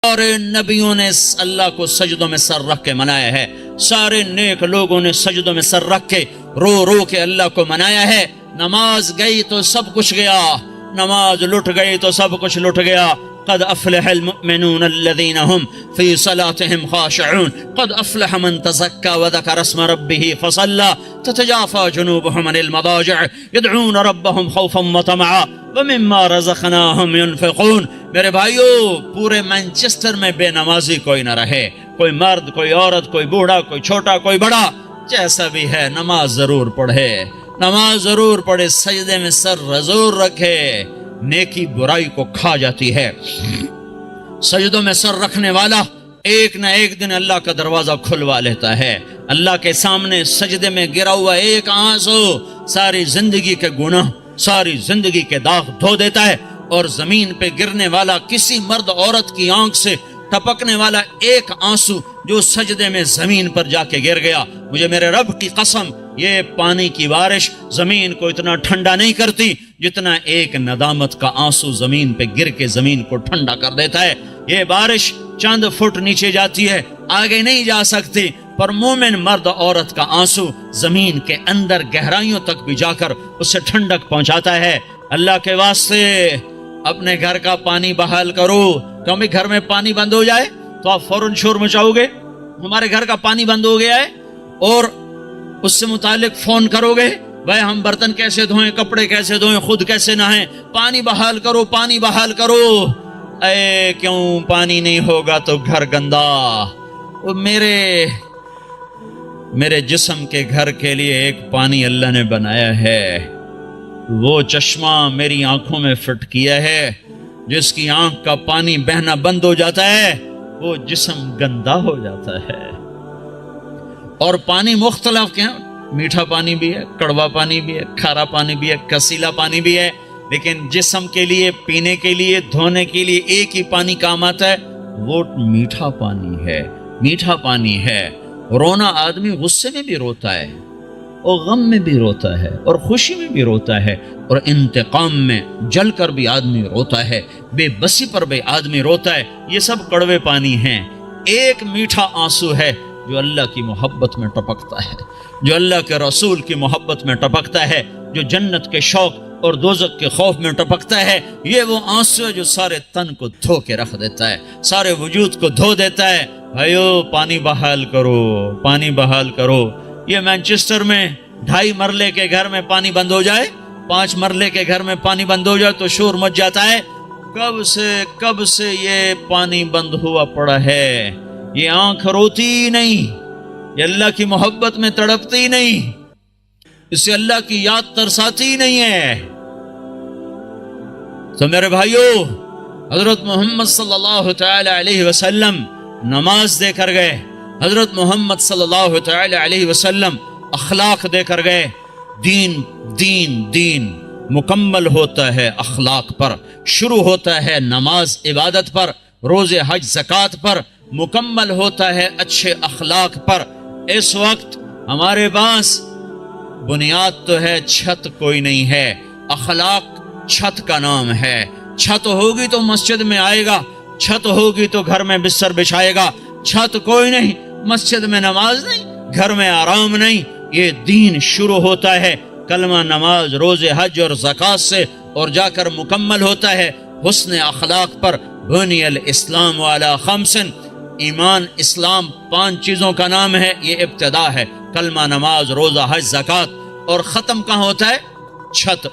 سارے نبیوں نے اللہ کو سجدوں میں سر رکھ کے منایا ہے، سارے نیک لوگوں نے سجدوں میں سر رکھ کے رو رو کے اللہ کو منایا ہے۔ نماز گئی تو سب کچھ گیا، نماز لٹ گئی تو سب کچھ لٹ گیا۔ قد افلح المؤمنون الذين هم في صلاتهم خاشعون قد افلح من تزكى وذكر اسم ربه فصلى تتجافى جنوبهم عن المضاجع يدعون ربهم خوفا وطمعا ومما رزقناهم ينفقون۔ میرے بھائیو، پورے مانچسٹر میں بے نمازی کوئی نہ رہے، کوئی مرد، کوئی عورت، کوئی بوڑھا، کوئی چھوٹا، کوئی بڑا، جیسا بھی ہے نماز ضرور پڑھے، نماز ضرور پڑھے، سجدے میں سر ضرور رکھے۔ نیکی برائی کو کھا جاتی ہے۔ سجدوں میں سر رکھنے والا ایک نہ ایک دن اللہ کا دروازہ کھلوا لیتا ہے۔ اللہ کے سامنے سجدے میں گرا ہوا ایک آنسو ساری زندگی کے گناہ، ساری زندگی کے داغ دھو دیتا ہے، اور زمین پہ گرنے والا کسی مرد عورت کی آنکھ سے ٹپکنے والا ایک آنسو جو سجدے میں زمین پر جا کے گر گیا، مجھے میرے رب کی قسم یہ پانی کی بارش زمین کو اتنا ٹھنڈا نہیں کرتی جتنا ایک ندامت کا آنسو زمین پہ گر کے زمین کو ٹھنڈا کر دیتا ہے۔ یہ بارش چند فٹ نیچے جاتی ہے، آگے نہیں جا سکتی، پر مومن مرد عورت کا آنسو زمین کے اندر گہرائیوں تک بھی جا کر اسے ٹھنڈک پہنچاتا ہے۔ اللہ کے واسطے اپنے گھر کا پانی بحال کرو۔ کیونکہ گھر میں پانی بند ہو جائے تو آپ فوراً شور مچاؤ گے، ہمارے گھر کا پانی بند ہو گیا ہے، اور اس سے متعلق فون کرو گے، بھائی ہم برتن کیسے دھوئیں، کپڑے کیسے دھوئیں، خود کیسے نہائیں، پانی بحال کرو، پانی بحال کرو۔ اے کیوں پانی نہیں ہوگا تو گھر گندا۔ وہ میرے جسم کے گھر کے لیے ایک پانی اللہ نے بنایا ہے، وہ چشمہ میری آنکھوں میں فٹ کیا ہے، جس کی آنکھ کا پانی بہنا بند ہو جاتا ہے وہ جسم گندا ہو جاتا ہے۔ اور پانی مختلف کیا، میٹھا پانی بھی ہے، کڑوا پانی بھی ہے، کھارا پانی بھی ہے، کسیلا پانی بھی ہے، لیکن جسم کے لیے، پینے کے لیے، دھونے کے لیے ایک ہی پانی کام آتا ہے، وہ میٹھا پانی ہے، میٹھا پانی ہے۔ رونا آدمی غصے میں بھی روتا ہے، اور غم میں بھی روتا ہے، اور خوشی میں بھی روتا ہے، اور انتقام میں جل کر بھی آدمی روتا ہے، بے بسی پر بھی آدمی روتا ہے۔ یہ سب کڑوے پانی ہیں۔ ایک میٹھا آنسو ہے جو اللہ کی محبت میں ٹپکتا ہے، جو اللہ کے رسول کی محبت میں ٹپکتا ہے، جو جنت کے شوق اور دوزخ کے خوف میں ٹپکتا ہے۔ یہ وہ آنسو ہے جو سارے تن کو دھو کے رکھ دیتا ہے، سارے وجود کو دھو دیتا ہے۔ بھائیو، پانی بحال کرو، پانی بحال کرو۔ یہ مانچسٹر میں 2.5 مرلے کے گھر میں پانی بند ہو جائے، 5 مرلے کے گھر میں پانی بند ہو جائے تو شور مچ جاتا ہے۔ کب سے یہ پانی بند ہوا پڑا ہے؟ یہ آنکھ روتی ہی نہیں، یہ اللہ کی محبت میں تڑپتی ہی نہیں، اسے اللہ کی یاد ترساتی ہی نہیں ہے۔ تو میرے بھائیو، حضرت محمد صلی اللہ تعالی علیہ وسلم نماز دے کر گئے، حضرت محمد صلی اللہ تعالی علیہ وسلم اخلاق دے کر گئے۔ دین مکمل ہوتا ہے اخلاق پر، شروع ہوتا ہے نماز عبادت پر، روزے حج زکوٰۃ پر، مکمل ہوتا ہے اچھے اخلاق پر۔ اس وقت ہمارے پاس بنیاد تو ہے، چھت کوئی نہیں ہے، اخلاق چھت کا نام ہے۔ چھت ہوگی تو مسجد میں آئے گا، چھت ہوگی تو گھر میں بستر بچھائے گا، چھت کوئی نہیں، مسجد میں نماز نہیں، گھر میں آرام نہیں۔ یہ دین شروع ہوتا ہے کلمہ، نماز، روزے حج اور زکوٰۃ سے، اور جا کر مکمل ہوتا ہے حسن اخلاق پر۔ بنی الاسلام علی 5، ایمان اسلام 5 چیزوں کا نام ہے، یہ ابتدا ہے، کلمہ، نماز، روزہ حج زکوٰۃ، اور ختم کہاں ہوتا ہے؟ چھت۔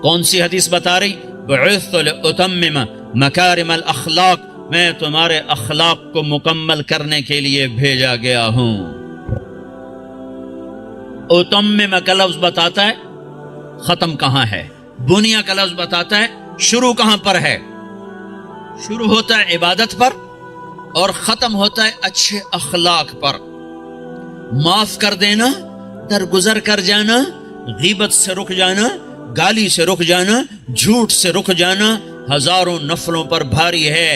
کون سی حدیث بتا رہی؟ بعثت لأتمم مکارم الاخلاق، میں تمہارے اخلاق کو مکمل کرنے کے لیے بھیجا گیا ہوں۔ اتمم کا لفظ بتاتا ہے ختم کہاں ہے، بنیا کا لفظ بتاتا ہے شروع کہاں پر ہے۔ شروع ہوتا ہے عبادت پر اور ختم ہوتا ہے اچھے اخلاق پر۔ معاف کر دینا، درگزر کر جانا، غیبت سے رک جانا، گالی سے رک جانا، جھوٹ سے رک جانا ہزاروں نفلوں پر بھاری ہے۔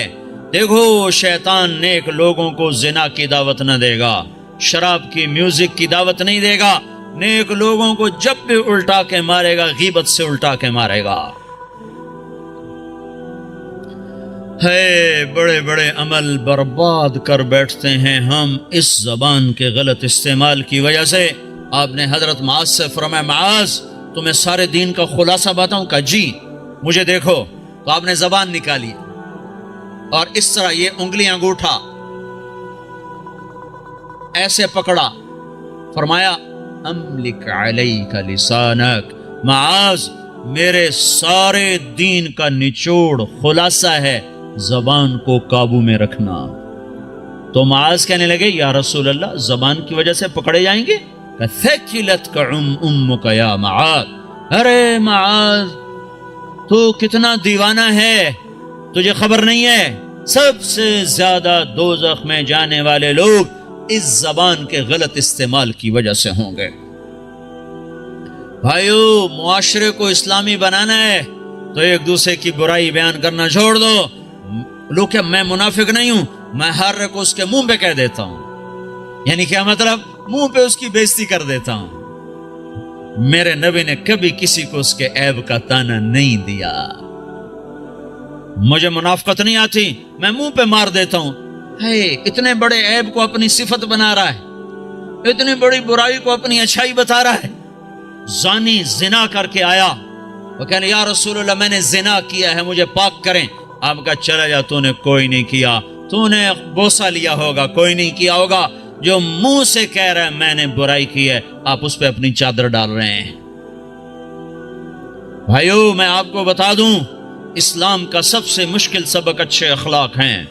دیکھو، شیطان نیک لوگوں کو زنا کی دعوت نہ دے گا، شراب کی، میوزک کی دعوت نہیں دے گا۔ نیک لوگوں کو جب بھی الٹا کے مارے گا، غیبت سے الٹا کے مارے گا۔ ہے بڑے بڑے عمل برباد کر بیٹھتے ہیں ہم اس زبان کے غلط استعمال کی وجہ سے۔ آپ نے حضرت معاذ سے فرمایا معاذ تمہیں سارے دین کا خلاصہ بتاؤں؟ کہا جی مجھے دیکھو۔ تو آپ نے زبان نکالی اور اس طرح یہ انگلی انگوٹھا ایسے پکڑا، فرمایا املک علیک لسانک، معاذ میرے سارے دین کا نچوڑ خلاصہ ہے زبان کو قابو میں رکھنا۔ تو معاذ کہنے لگے یا رسول اللہ زبان کی وجہ سے پکڑے جائیں گے؟ ثقلتک امک یا معاذ، ارے معاذ تو کتنا دیوانہ ہے، تجھے خبر نہیں ہے سب سے زیادہ دوزخ میں جانے والے لوگ اس زبان کے غلط استعمال کی وجہ سے ہوں گے۔ بھائیو معاشرے کو اسلامی بنانا ہے تو ایک دوسرے کی برائی بیان کرنا چھوڑ دو۔ لوگ کہ میں منافق نہیں ہوں، میں ہر ایک کو اس کے منہ پہ کہہ دیتا ہوں، یعنی کیا مطلب؟ منہ پہ اس کی بےزتی کر دیتا ہوں۔ میرے نبی نے کبھی کسی کو اس کے عیب کا تانا نہیں دیا۔ مجھے منافقت نہیں آتی، میں منہ پہ مار دیتا ہوں۔ ہے اتنے بڑے عیب کو اپنی صفت بنا رہا ہے، اتنی بڑی برائی کو اپنی اچھائی بتا رہا ہے۔ زانی زنا کر کے آیا، وہ کہنے یا رسول اللہ میں نے زنا کیا ہے مجھے پاک کریں۔ آپ کا چلا جا، تو نے کوئی نہیں کیا، تو نے بوسہ لیا ہوگا، کوئی نہیں کیا ہوگا۔ جو منہ سے کہہ رہا ہے میں نے برائی کی ہے، آپ اس پہ اپنی چادر ڈال رہے ہیں۔ بھائیو میں آپ کو بتا دوں اسلام کا سب سے مشکل سبق اچھے اخلاق ہیں۔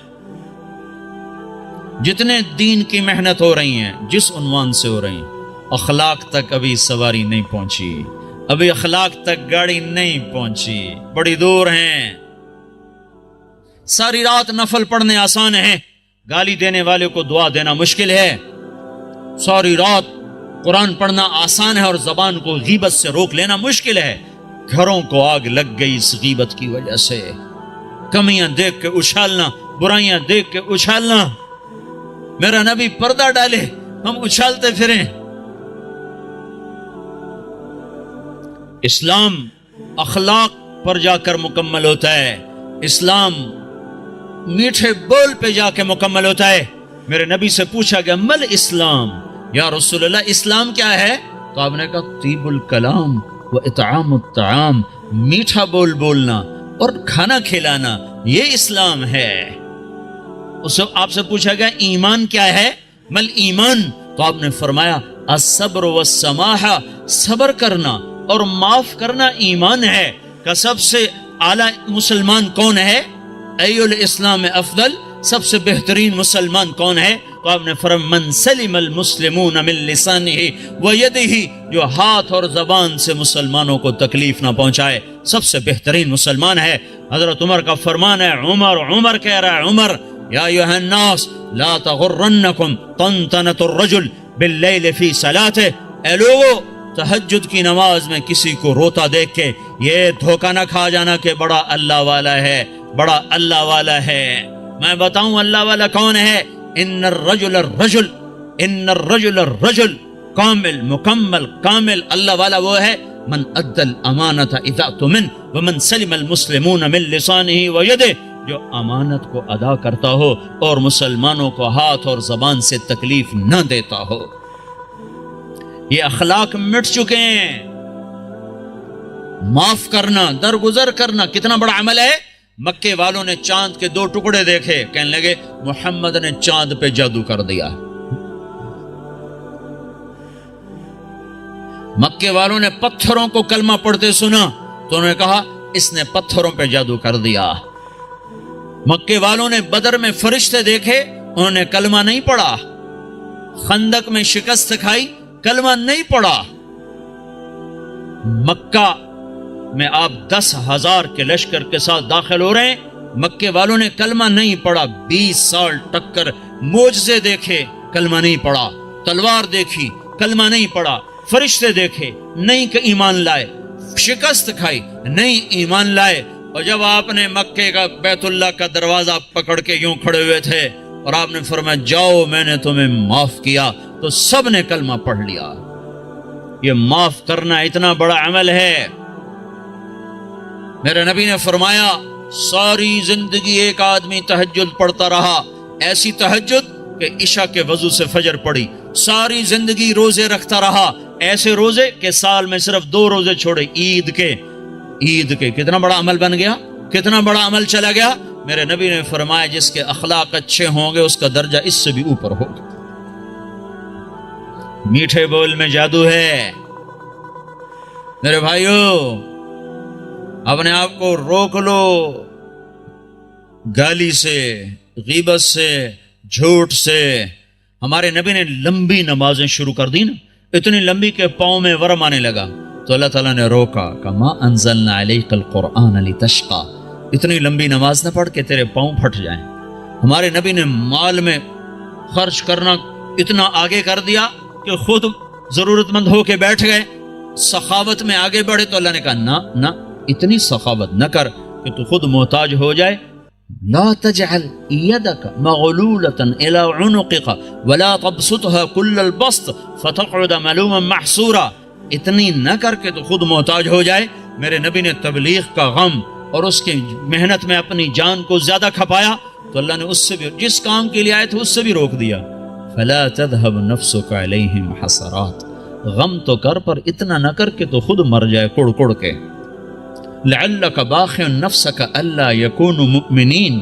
جتنے دین کی محنت ہو رہی ہیں جس عنوان سے ہو رہی ہیں، اخلاق تک ابھی سواری نہیں پہنچی، ابھی اخلاق تک گاڑی نہیں پہنچی، بڑی دور ہیں۔ ساری رات نفل پڑھنے آسان ہے، گالی دینے والے کو دعا دینا مشکل ہے۔ ساری رات قرآن پڑھنا آسان ہے اور زبان کو غیبت سے روک لینا مشکل ہے۔ گھروں کو آگ لگ گئی اس غیبت کی وجہ سے، کمیاں دیکھ کے اچھالنا، برائیاں دیکھ کے اچھالنا۔ میرا نبی پردہ ڈالے ہم اچھالتے پھریں۔ اسلام اخلاق پر جا کر مکمل ہوتا ہے، اسلام میٹھے بول پہ جا کے مکمل ہوتا ہے۔ میرے نبی سے پوچھا گیا مل اسلام، یا رسول اللہ اسلام کیا ہے؟ تو آپ نے کہا طیب الکلام و اطعام الطعام، میٹھا بول بولنا اور کھانا کھلانا، یہ اسلام ہے۔ آپ سے پوچھا گیا ایمان کیا ہے؟ مل ایمان، تو آپ نے فرمایا الصبر والسماحہ، صبر کرنا اور معاف کرنا ایمان ہے۔ کہ سب سے اعلیٰ مسلمان کون ہے؟ ای الاسلام افضل، سب سے بہترین مسلمان کون ہے؟ تو آپ نے فرمایا من سلم المسلمون من لسانہ ویدہ، جو ہاتھ اور زبان سے مسلمانوں کو تکلیف نہ پہنچائے سب سے بہترین مسلمان ہے۔ حضرت عمر کا فرمان ہے، عمر کہہ رہا ہے، عمر یا ایھا الناس لا تغرنکم طنطنۃ الرجل باللیل فی صلاته، اے لوگو تہجد کی نماز میں کسی کو روتا دیکھ کے یہ دھوکہ نہ کھا جانا کہ بڑا اللہ والا ہے، بڑا اللہ والا ہے۔ میں بتاؤں اللہ والا کون ہے؟ ان الرجل کامل، مکمل، کامل اللہ والا وہ ہے من ادى الامانۃ اذا اؤتمن ومن سلم المسلمون من لسانہ ویدہ، جو امانت کو ادا کرتا ہو اور مسلمانوں کو ہاتھ اور زبان سے تکلیف نہ دیتا ہو۔ یہ اخلاق مٹ چکے ہیں۔ معاف کرنا، درگزر کرنا کتنا بڑا عمل ہے۔ مکے والوں نے چاند کے 2 ٹکڑے دیکھے، کہنے لگے محمد نے چاند پہ جادو کر دیا۔ مکے والوں نے پتھروں کو کلمہ پڑھتے سنا تو انہوں نے کہا اس نے پتھروں پہ جادو کر دیا۔ مکے والوں نے بدر میں فرشتے دیکھے، انہوں نے کلمہ نہیں پڑھا۔ خندق میں شکست کھائی، کلمہ نہیں پڑھا۔ مکہ میں آپ 10,000 کے لشکر کے ساتھ داخل ہو رہے ہیں، مکے والوں نے کلمہ نہیں پڑھا۔ 20 سال ٹکر، معجزے دیکھے، کلمہ نہیں پڑھا۔ تلوار دیکھی، کلمہ نہیں پڑھا۔ فرشتے دیکھے، نہیں کہ ایمان لائے۔ شکست کھائی، نہیں ایمان لائے۔ اور جب آپ نے مکے کا بیت اللہ کا دروازہ پکڑ کے یوں کھڑے ہوئے تھے اور آپ نے فرمایا جاؤ میں نے تمہیں معاف کیا، تو سب نے کلمہ پڑھ لیا۔ یہ معاف کرنا اتنا بڑا عمل ہے۔ میرے نبی نے فرمایا ساری زندگی ایک آدمی تہجد پڑھتا رہا، ایسی تہجد کہ عشاء کے وضو سے فجر پڑی، ساری زندگی روزے رکھتا رہا، ایسے روزے کہ سال میں صرف 2 روزے چھوڑے، عید کے کتنا بڑا عمل بن گیا، کتنا بڑا عمل چلا گیا۔ میرے نبی نے فرمایا جس کے اخلاق اچھے ہوں گے اس کا درجہ اس سے بھی اوپر ہوگا۔ میٹھے بول میں جادو ہے میرے بھائیو، اپنے آپ کو روک لو گالی سے، غیبت سے، جھوٹ سے۔ ہمارے نبی نے لمبی نمازیں شروع کر دی نا، اتنی لمبی کہ پاؤں میں ورم آنے لگا، تو اللہ تعالیٰ نے روکا کہ ما انزلنا علیک القرآن لتشقى، اتنی لمبی نماز نہ پڑھ کہ تیرے پاؤں پھٹ جائیں۔ ہمارے نبی نے مال میں خرچ کرنا اتنا آگے کر دیا کہ خود ضرورت مند ہو کے بیٹھ گئے، سخاوت میں آگے بڑھے تو اللہ نے کہا نہ اتنی سخاوت نہ کر کہ تو خود محتاج ہو جائے۔ لا تجعل يدك مغلولة الى عنقك ولا تبسطها كل البسط فتقعد ملوما محسورا، اتنی نہ کر کے تو خود محتاج ہو جائے۔ میرے نبی نے تبلیغ کا غم اور اس کی محنت میں اپنی جان کو زیادہ کھپایا تو اللہ نے اس سے بھی، جس کام کے لیے آئے تھے اس سے بھی روک دیا۔ فلا تذهب نفسك عليهم حسرات، غم تو کر پر اتنا نہ کر کے تو خود مر جائے کڑ کڑ کے۔ لعلك باخع نفسك الا يكونوا مؤمنين،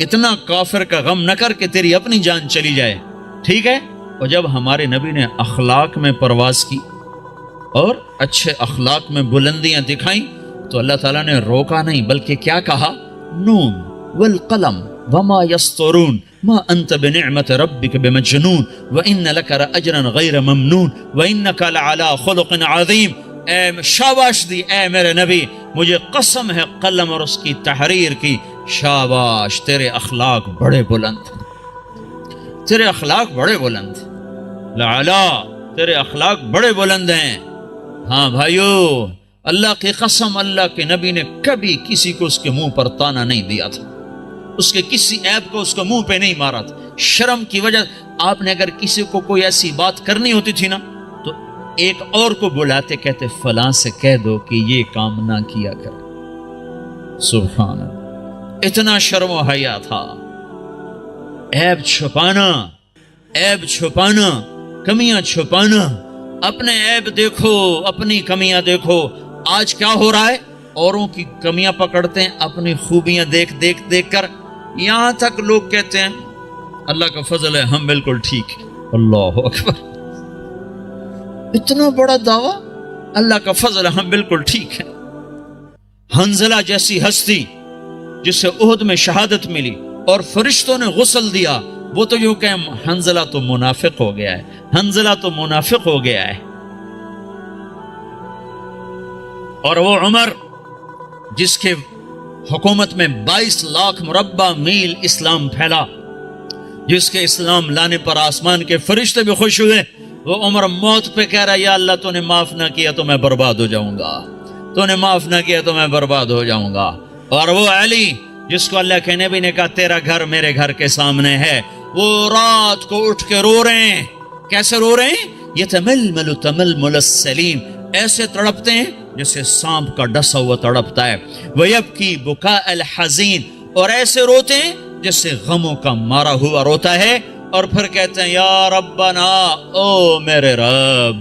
اتنا کافر کا غم نہ کر کے تیری اپنی جان چلی جائے، ٹھیک ہے۔ اور جب ہمارے نبی نے اخلاق میں پرواز کی اور اچھے اخلاق میں بلندیاں دکھائیں تو اللہ تعالیٰ نے روکا نہیں بلکہ کیا کہا، نون والقلم وما يسطرون ما انت بنعمت ربك بمجنون وان لك لاجرا غیر ممنون وانك لعلى خلق عظیم۔ اے شاباش دی اے میرے نبی، مجھے قسم ہے قلم اور اس کی تحریر کی، شاباش تیرے اخلاق بڑے بلند، تیرے اخلاق بڑے بلند، لعلا تیرے اخلاق بڑے بلند ہیں۔ ہاں بھائیو، اللہ کی قسم، اللہ کے نبی نے کبھی کسی کو اس کے منہ پر تانا نہیں دیا تھا، اس کے کسی عیب کو اس کو منہ پہ نہیں مارا تھا۔ شرم کی وجہ آپ نے اگر کسی کو کوئی ایسی بات کرنی ہوتی تھی نا تو ایک اور کو بلاتے، کہتے فلاں سے کہہ دو کہ یہ کام نہ کیا کر۔ سبحان اللہ، اتنا شرم و حیا تھا۔ عیب چھپانا، کمیاں چھپانا، اپنے عیب دیکھو، اپنی کمیاں دیکھو۔ آج کیا ہو رہا ہے، اوروں کی کمیاں پکڑتے ہیں، اپنی خوبیاں دیکھ کر، یہاں تک لوگ کہتے ہیں اللہ کا فضل ہے ہم بالکل ٹھیک ہیں۔ اللہ اکبر، اتنا بڑا دعویٰ، اللہ کا فضل ہے ہم بالکل ٹھیک ہیں۔ حنظلہ جیسی ہستی جسے احد میں شہادت ملی اور فرشتوں نے غسل دیا، وہ تو یوں کہ حنظلہ تو منافق ہو گیا ہے، حنظلہ تو منافق ہو گیا ہے۔ اور وہ عمر جس کے حکومت میں 22 لاکھ مربع میل اسلام پھیلا، جس کے اسلام لانے پر آسمان کے فرشتے بھی خوش ہوئے، وہ عمر موت پہ کہہ رہا یا اللہ تو نے معاف نہ کیا تو میں برباد ہو جاؤں گا، تو نے معاف نہ کیا تو میں برباد ہو جاؤں گا۔ اور وہ علی جس کو اللہ کے نبی نے کہا تیرا گھر میرے گھر کے سامنے ہے، وہ رات کو اٹھ کے رو رہے ہیں۔ کیسے رو رہے ہیں؟ یتململ تململ السلیم، ایسے تڑپتے ہیں جیسے سانپ کا ڈسا ہوا تڑپتا ہے۔ ویبکی بکاء الحزین، اور ایسے روتے ہیں جیسے غموں کا مارا ہوا روتا ہے۔ اور پھر کہتے ہیں یا ربنا، او میرے رب،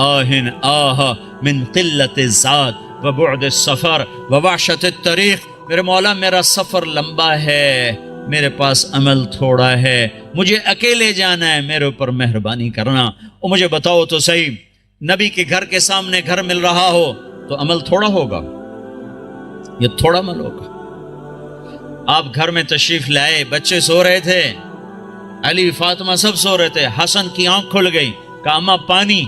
آہن آہ من قلت الزاد وبعد السفر ووحشت الطریق، میرے مولا میرا سفر لمبا ہے، میرے پاس عمل تھوڑا ہے، مجھے اکیلے جانا ہے، میرے اوپر مہربانی کرنا۔ اور مجھے بتاؤ تو صحیح، نبی کے گھر کے سامنے گھر مل رہا ہو تو عمل تھوڑا ہوگا، یہ تھوڑا عمل ہوگا۔ آپ گھر میں تشریف لائے، بچے سو رہے تھے، علی فاطمہ سب سو رہے تھے، حسن کی آنکھ کھل گئی، کہا اماں پانی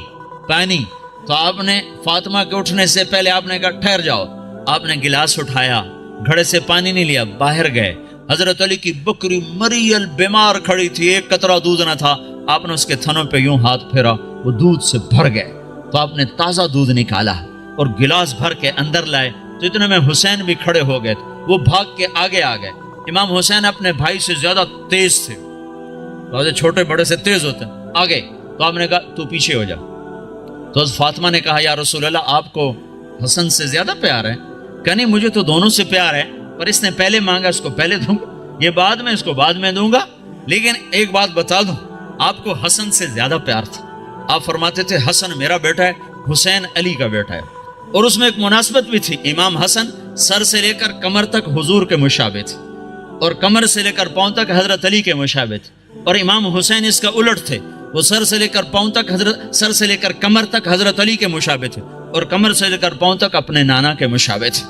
پانی، تو آپ نے فاطمہ کے اٹھنے سے پہلے آپ نے کہا ٹھہر جاؤ، آپ نے گلاس اٹھایا، گھڑے سے پانی نہیں لیا، باہر گئے۔ حضرت علی کی بکری مریل بیمار کھڑی تھی، ایک قطرہ دودھ نہ تھا، آپ نے اس کے تھنوں پہ یوں ہاتھ پھیرا، وہ دودھ سے بھر گئے، تو آپ نے تازہ دودھ نکالا اور گلاس بھر کے اندر لائے، تو اتنے میں حسین بھی کھڑے ہو گئے، وہ بھاگ کے آگے آ گئے۔ امام حسین اپنے بھائی سے زیادہ تیز تھے، چھوٹے بڑے سے تیز ہوتے ہیں، آگے، تو آپ نے کہا تو پیچھے ہو جا۔ تو فاطمہ نے کہا یا رسول اللہ آپ کو حسن سے زیادہ پیار ہے؟ کہ نہیں، مجھے تو دونوں سے پیار ہے، پر اس نے پہلے مانگا، اس کو پہلے دوں گا، یہ بعد میں، اس کو بعد میں دوں گا۔ لیکن ایک بات بتا دوں، آپ کو حسن سے زیادہ پیار تھا۔ آپ فرماتے تھے حسن میرا بیٹا ہے، حسین علی کا بیٹا ہے، اور اس میں ایک مناسبت بھی تھی، امام حسن سر سے لے کر کمر تک حضور کے مشابہ تھے، اور کمر سے لے کر پاؤں تک حضرت علی کے مشابہ تھے، اور امام حسین اس کا الٹ تھے، وہ سر سے لے کر پاؤں تک سر سے لے کر کمر تک حضرت علی کے مشابہ تھے، اور کمر سے لے کر پاؤں تک اپنے نانا کے مشابہ تھے۔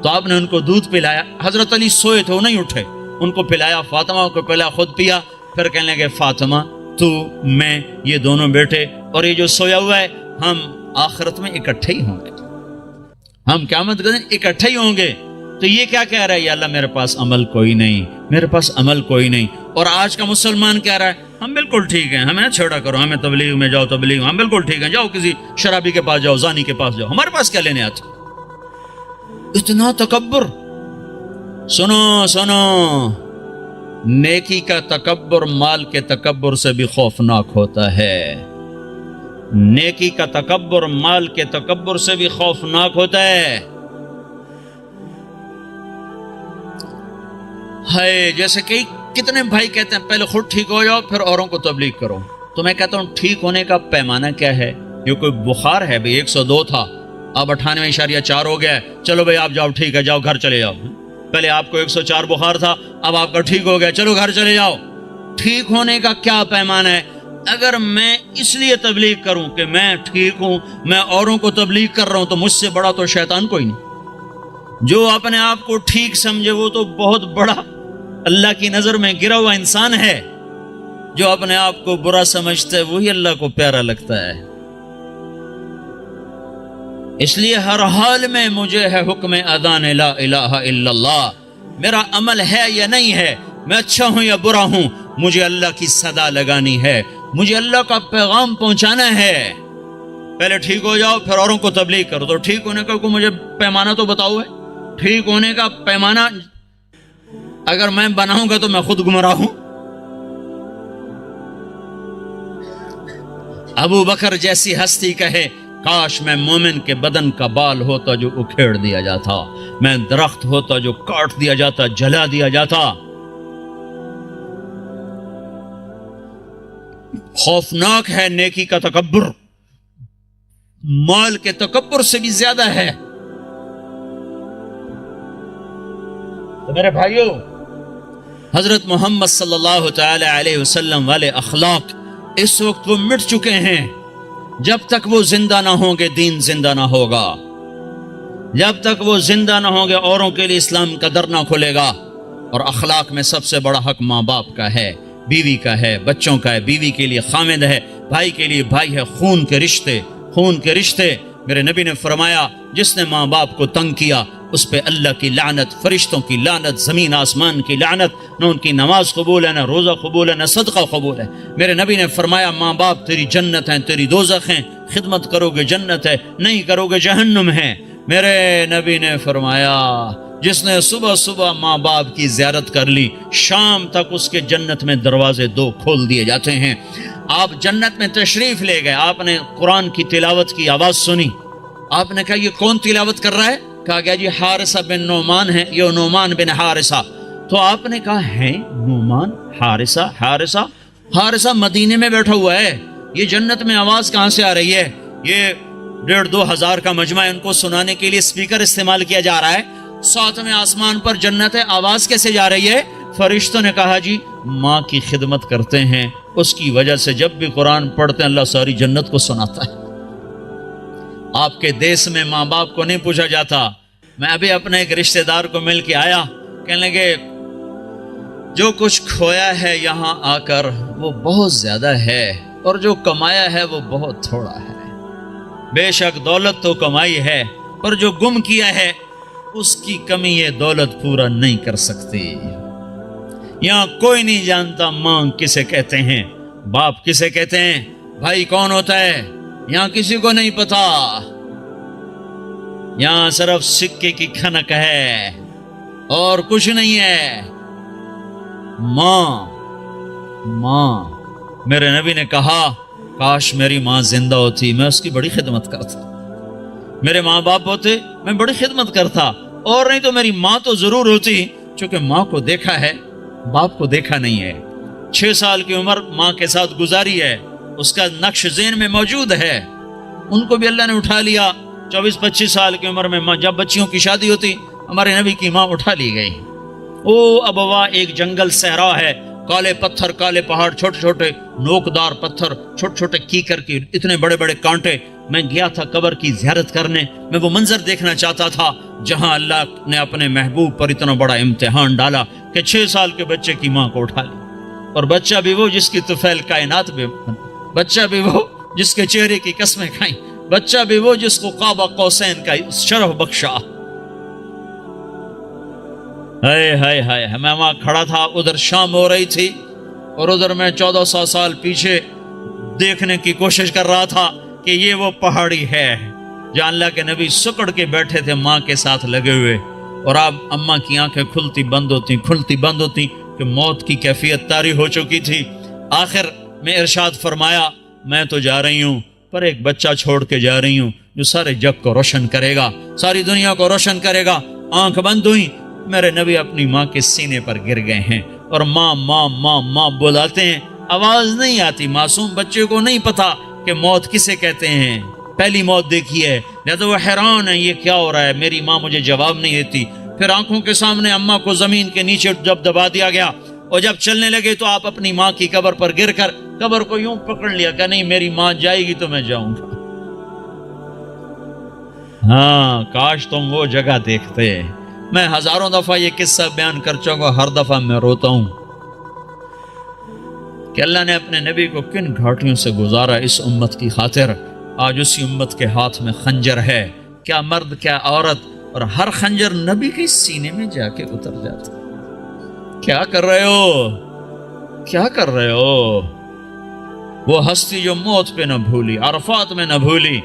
تو آپ نے ان کو دودھ پلایا، حضرت علی سوئے تھے، وہ نہیں اٹھے، ان کو پلایا، فاطمہ کو پلایا، خود پیا، پھر کہنے لگے فاطمہ تو میں یہ دونوں بیٹے اور یہ جو سویا ہوا ہے، ہم آخرت میں اکٹھے ہی ہوں گے، ہم قیامت کے دن اکٹھے ہی ہوں گے۔ تو یہ کیا کہہ رہا ہے؟ یا اللہ میرے پاس عمل کوئی نہیں، میرے پاس عمل کوئی نہیں۔ اور آج کا مسلمان کہہ رہا ہے ہم بالکل ٹھیک ہیں، ہمیں چھوڑا کرو، ہمیں تبلیغ میں جاؤ، تبلیغ ہم بالکل ٹھیک ہیں، جاؤ کسی شرابی کے پاس جاؤ، زانی کے پاس جاؤ، ہمارے پاس کیا لینے آتے؟ اتنا تکبر! سنو سنو، نیکی کا تکبر مال کے تکبر سے بھی خوفناک ہوتا ہے، نیکی کا تکبر مال کے تکبر سے بھی خوفناک ہوتا ہے۔ ہے جیسے کہ کتنے بھائی کہتے ہیں پہلے خود ٹھیک ہو جاؤ پھر اوروں کو تبلیغ کرو، تو میں کہتا ہوں ٹھیک ہونے کا پیمانہ کیا ہے؟ یہ کوئی بخار ہے بھئی 102 تھا، اب 98.4 ہو گیا ہے، چلو بھئی آپ جاؤ، ٹھیک ہے، جاؤ گھر چلے جاؤ۔ پہلے آپ کو 104 بخار تھا، اب آپ کا ٹھیک ہو گیا، چلو گھر چلے جاؤ۔ ٹھیک ہونے کا کیا پیمانہ ہے؟ اگر میں اس لیے تبلیغ کروں کہ میں ٹھیک ہوں، میں اوروں کو تبلیغ کر رہا ہوں، تو مجھ سے بڑا تو شیطان کوئی نہیں۔ جو اپنے آپ کو ٹھیک سمجھے وہ تو بہت بڑا اللہ کی نظر میں گرا ہوا انسان ہے، جو اپنے آپ کو برا سمجھتا ہے وہی اللہ کو پیارا لگتا ہے۔ اس لیے ہر حال میں مجھے ہے حکم اذان لا الہ الا اللہ، میرا عمل ہے یا نہیں ہے، میں اچھا ہوں یا برا ہوں، مجھے اللہ کی صدا لگانی ہے، مجھے اللہ کا پیغام پہنچانا ہے۔ پہلے ٹھیک ہو جاؤ پھر اوروں کو تبلیغ کرو، تو ٹھیک ہونے کا کوئی مجھے پیمانہ تو بتاؤ ہے۔ ٹھیک ہونے کا پیمانہ اگر میں بناؤں گا تو میں خود گمراہ ہوں۔ ابو بکر جیسی ہستی کہے کاش میں مومن کے بدن کا بال ہوتا جو اکھیڑ دیا جاتا، میں درخت ہوتا جو کاٹ دیا جاتا، جلا دیا جاتا۔ خوفناک ہے نیکی کا تکبر، مال کے تکبر سے بھی زیادہ ہے۔ تو میرے بھائیوں، حضرت محمد صلی اللہ تعالی علیہ وسلم والے اخلاق اس وقت وہ مٹ چکے ہیں۔ جب تک وہ زندہ نہ ہوں گے دین زندہ نہ ہوگا، جب تک وہ زندہ نہ ہوں گے اوروں کے لیے اسلام کا در نہ کھلے گا۔ اور اخلاق میں سب سے بڑا حق ماں باپ کا ہے، بیوی کا ہے، بچوں کا ہے، بیوی کے لیے خامد ہے، بھائی کے لیے بھائی ہے، خون کے رشتے، خون کے رشتے۔ میرے نبی نے فرمایا جس نے ماں باپ کو تنگ کیا اس پہ اللہ کی لعنت، فرشتوں کی لعنت، زمین آسمان کی لعنت، نہ ان کی نماز قبول ہے، نہ روزہ قبول ہے، نہ صدقہ قبول ہے۔ میرے نبی نے فرمایا ماں باپ تیری جنت ہیں، تیری دوزخ ہیں، خدمت کرو گے جنت ہے، نہیں کرو گے جہنم ہے۔ میرے نبی نے فرمایا جس نے صبح صبح ماں باپ کی زیارت کر لی شام تک اس کے جنت میں دروازے 2 کھول دیے جاتے ہیں۔ آپ جنت میں تشریف لے گئے، آپ نے قرآن کی تلاوت کی آواز سنی، آپ نے کہا یہ کون تلاوت کر رہا ہے؟ کہا گیا جی حارثہ بن نعمان ہے، یہ نعمان بن حارثہ۔ تو آپ نے کہا ہے نعمان، حارثہ، حارثہ مدینے میں بیٹھا ہوا ہے، یہ جنت میں آواز کہاں سے آ رہی ہے؟ یہ 1,500-2 ہزار کا مجمع ہے، ان کو سنانے کے لیے اسپیکر استعمال کیا جا رہا ہے، 7ویں آسمان پر جنت ہے، آواز کیسے جا رہی ہے؟ فرشتوں نے کہا جی ماں کی خدمت کرتے ہیں، اس کی وجہ سے جب بھی قرآن پڑھتے ہیں اللہ ساری جنت کو سناتا ہے۔ آپ کے دیس میں ماں باپ کو نہیں پوچھا جاتا۔ میں ابھی اپنے ایک رشتہ دار کو مل کے آیا، کہنے لگے جو کچھ کھویا ہے یہاں آ کر وہ بہت زیادہ ہے اور جو کمایا ہے وہ بہت تھوڑا ہے۔ بے شک دولت تو کمائی ہے پر جو گم کیا ہے اس کی کمی یہ دولت پورا نہیں کر سکتی۔ یہاں کوئی نہیں جانتا ماں کسے کہتے ہیں، باپ کسے کہتے ہیں، بھائی کون ہوتا ہے، یہاں کسی کو نہیں پتا۔ یہاں صرف سکے کی کھنک ہے اور کچھ نہیں ہے۔ ماں میرے نبی نے کہا کاش میری ماں زندہ ہوتی، میں اس کی بڑی خدمت کرتا، میرے ماں باپ ہوتے میں بڑی خدمت کرتا، اور نہیں تو میری ماں تو ضرور ہوتی، چونکہ ماں کو دیکھا ہے، باپ کو دیکھا نہیں ہے۔ 6 سال کی عمر ماں کے ساتھ گزاری ہے، اس کا نقش ذہن میں موجود ہے۔ ان کو بھی اللہ نے اٹھا لیا 24-25 سال کی عمر میں، جب بچیوں کی شادی ہوتی ہمارے نبی کی ماں اٹھا لی گئی۔ او ابوا ایک جنگل صحرا ہے، کالے پتھر، کالے پہاڑ، چھوٹے چھوٹے نوکدار پتھر، چھوٹے چھوٹے کیکر کی اتنے بڑے بڑے کانٹے۔ میں گیا تھا قبر کی زیارت کرنے، میں وہ منظر دیکھنا چاہتا تھا جہاں اللہ نے اپنے محبوب پر اتنا بڑا امتحان ڈالا کہ 6 سال کے بچے کی ماں کو اٹھا لی، اور بچہ بھی وہ جس کی طفیل کائنات بھی، بچہ بھی وہ جس کے چہرے کی قسمیں کھائیں، بچہ بھی وہ جس کو قاب قوسین کا شرف بخشا۔ ہائے ہائے ہائے، میں وہاں کھڑا تھا، ادھر شام ہو رہی تھی اور ادھر میں 1400 سال پیچھے دیکھنے کی کوشش کر رہا تھا کہ یہ وہ پہاڑی ہے جہاں اللہ کے نبی سکڑ کے بیٹھے تھے ماں کے ساتھ لگے ہوئے، اور اب اماں کی آنکھیں کھلتی بند ہوتی کہ موت کی کیفیت طاری ہو چکی تھی۔ آخر میں ارشاد فرمایا میں تو جا رہی ہوں، پر ایک بچہ چھوڑ کے جا رہی ہوں جو سارے جگ کو روشن کرے گا، ساری دنیا کو روشن کرے گا۔ آنکھ بند ہوئی، میرے نبی اپنی ماں کے سینے پر گر گئے ہیں اور ماں ماں ماں ماں بلاتے ہیں، آواز نہیں آتی۔ معصوم بچے کو نہیں پتا کہ موت کسے کہتے ہیں، پہلی موت دیکھی ہے، لہذا وہ حیران ہے یہ کیا ہو رہا ہے، میری ماں مجھے جواب نہیں دیتی۔ پھر آنکھوں کے سامنے اماں کو زمین کے نیچے جب دبا دیا گیا اور جب چلنے لگے تو آپ اپنی ماں کی قبر پر گر کر قبر کو یوں پکڑ لیا کہ نہیں میری ماں جائے گی تو میں جاؤں گا۔ ہاں کاش تم وہ جگہ دیکھتے۔ میں ہزاروں دفعہ یہ قصہ بیان کر چکا ہوں، ہر دفعہ میں روتا ہوں کہ اللہ نے اپنے نبی کو کن گھاٹیوں سے گزارا اس امت کی خاطر۔ آج اسی امت کے ہاتھ میں خنجر ہے، کیا مرد کیا عورت، اور ہر خنجر نبی کے سینے میں جا کے اتر جاتا۔ کیا کر رہے ہو، کیا کر رہے ہو؟ وہ ہستی جو موت پہ نہ بھولی، عرفات میں نہ بھولی،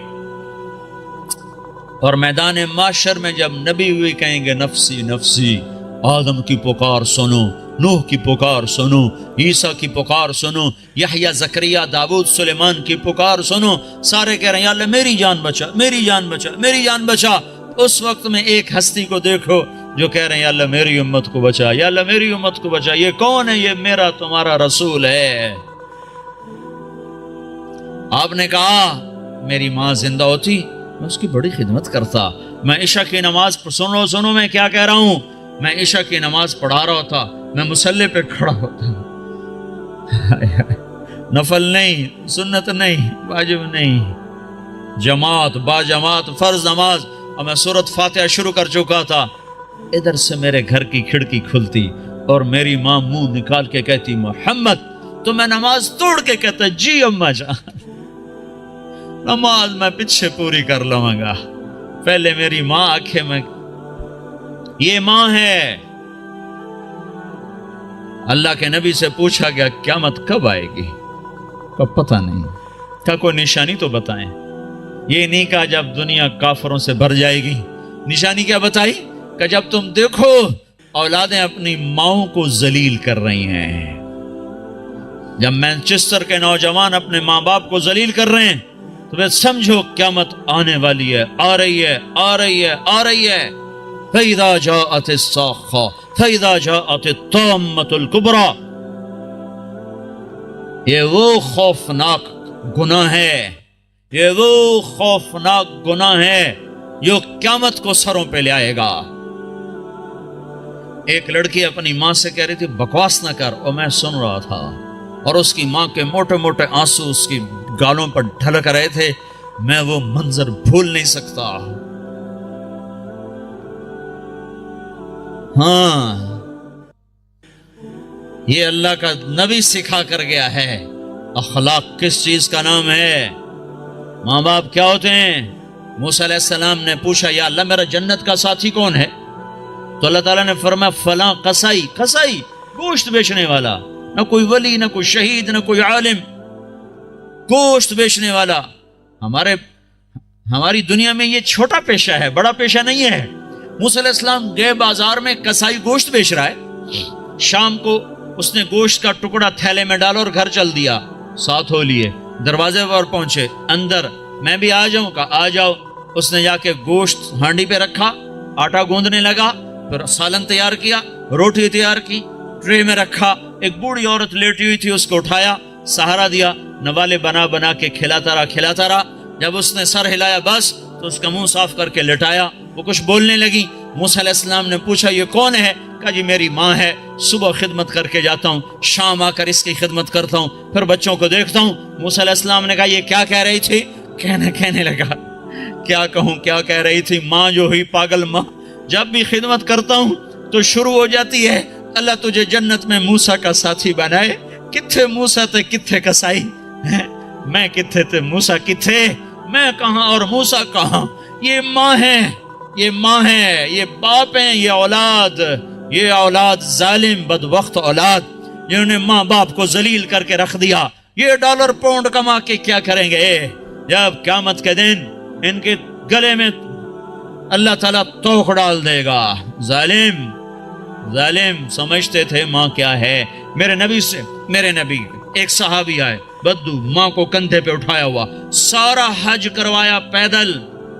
اور میدان معاشر میں جب نبی ہوئی کہیں گے نفسی نفسی، آدم کی پکار سنو، نوح کی پکار سنو، عیسیٰ کی پکار سنو، یحییٰ، زکریا، داؤد، سلیمان کی پکار سنو، سارے کہہ رہے ہیں یا اللہ میری جان بچا، میری جان بچا، میری جان بچا۔ اس وقت میں ایک ہستی کو دیکھو جو کہہ رہے ہیں یا اللہ میری امت کو بچا، یا اللہ میری امت کو بچا۔ یہ کون ہے؟ یہ میرا تمہارا رسول ہے۔ آپ نے کہا میری ماں زندہ ہوتی میں اس کی بڑی خدمت کرتا۔ میں عشاء کی نماز سنو میں کیا کہہ رہا ہوں، میں عشاء کی نماز پڑھا رہا ہوتا، میں مصلی پہ کھڑا ہوتا، نفل نہیں، سنت نہیں، واجب نہیں، جماعت با جماعت فرض نماز، اور میں سورۃ فاتحہ شروع کر چکا تھا۔ ادھر سے میرے گھر کی کھڑکی کھلتی اور میری ماں منہ نکال کے کہتی محمد، تو میں نماز توڑ کے کہتا جی اماں جان، نماز میں پیچھے پوری کر لوں گا، پہلے میری ماں آنکھیں میں۔ یہ ماں ہے۔ اللہ کے نبی سے پوچھا گیا قیامت کب آئے گی؟ کب پتہ نہیں، کیا کوئی نشانی تو بتائیں۔ یہ نہیں کہا جب دنیا کافروں سے بھر جائے گی، نشانی کیا بتائی کہ جب تم دیکھو اولادیں اپنی ماؤں کو ذلیل کر رہی ہیں، جب مینچسٹر کے نوجوان اپنے ماں باپ کو ذلیل کر رہے ہیں تو پھر سمجھو قیامت آنے والی ہے، آ رہی ہے، آ رہی ہے، آ رہی ہے۔ فَإِذَا جَاءَتِ الصَّاخَّةُ فَإِذَا جَاءَتِ الطَّامَّةُ الْكُبْرَى۔ یہ وہ خوفناک گناہ ہے، یہ وہ خوفناک گناہ ہے جو قیامت کو سروں پہ لے آئے گا۔ ایک لڑکی اپنی ماں سے کہہ رہی تھی بکواس نہ کر، اور میں سن رہا تھا، اور اس کی ماں کے موٹے موٹے آنسو اس کی گالوں پر ڈھلک رہے تھے، میں وہ منظر بھول نہیں سکتا۔ ہاں یہ اللہ کا نبی سکھا کر گیا ہے۔ اخلاق کس چیز کا نام ہے؟ ماں باپ کیا ہوتے ہیں؟ موسیٰ علیہ السلام نے پوچھا یا اللہ میرا جنت کا ساتھی کون ہے؟ تو اللہ تعالیٰ نے فرمایا فلاں قصائی، قصائی گوشت بیچنے والا، نہ کوئی ولی، نہ کوئی شہید، نہ کوئی عالم، گوشت بیچنے والا۔ ہماری دنیا میں یہ چھوٹا پیشہ ہے، بڑا پیشہ نہیں ہے۔ موسیٰ علیہ السلام گئے بازار میں، قصائی گوشت بیچ رہا ہے، شام کو اس نے گوشت کا ٹکڑا تھیلے میں ڈالا اور گھر چل دیا، ساتھ ہو لیے، دروازے پر پہنچے، اندر میں بھی آ جاؤں؟ کہا آ جاؤ۔ اس نے جا کے گوشت ہانڈی پہ رکھا، آٹا گوندنے لگا، پھر سالن تیار کیا، روٹی تیار کی، ٹرے میں رکھا، ایک بوڑھی عورت لیٹی ہوئی تھی، اس کو اٹھایا، سہارا دیا، نوالے بنا بنا کے کھلاتا رہا۔ جب اس نے سر ہلایا بس تو اس کا منہ صاف کر کے لٹایا، وہ کچھ بولنے لگی۔ موسیٰ علیہ السلام نے پوچھا یہ کون ہے؟ کہا جی میری ماں ہے، صبح خدمت کر کے جاتا ہوں، شام آ کر اس کی خدمت کرتا ہوں، پھر بچوں کو دیکھتا ہوں۔ موسیٰ علیہ السلام نے کہا یہ کیا کہہ رہی تھی؟ کہنے لگا کیا کہوں، کیا کہہ رہی تھی؟ ماں جو ہوئی پاگل ماں، جب بھی خدمت کرتا ہوں تو شروع ہو جاتی ہے اللہ تجھے جنت میں موسیٰ کا ساتھی بنائے۔ کتھے موسیٰ تے کتھے کسائی، میں کتھے تے موسیٰ کتھے، میں کہاں اور موسیٰ کہاں؟ یہ ماں ہے، یہ ماں ہے، یہ باپ ہیں، یہ اولاد ظالم بدبخت اولاد جنہوں نے ماں باپ کو ذلیل کر کے رکھ دیا۔ یہ ڈالر پاؤنڈ کما کے کیا کریں گے جب قیامت کے دن ان کے گلے میں اللہ تعالیٰ توق ڈال دے گا۔ ظالم سمجھتے تھے ماں کیا ہے۔ میرے نبی ایک صحابی آئے، بدو، ماں کو کندھے پہ اٹھایا ہوا، سارا حج کروایا پیدل،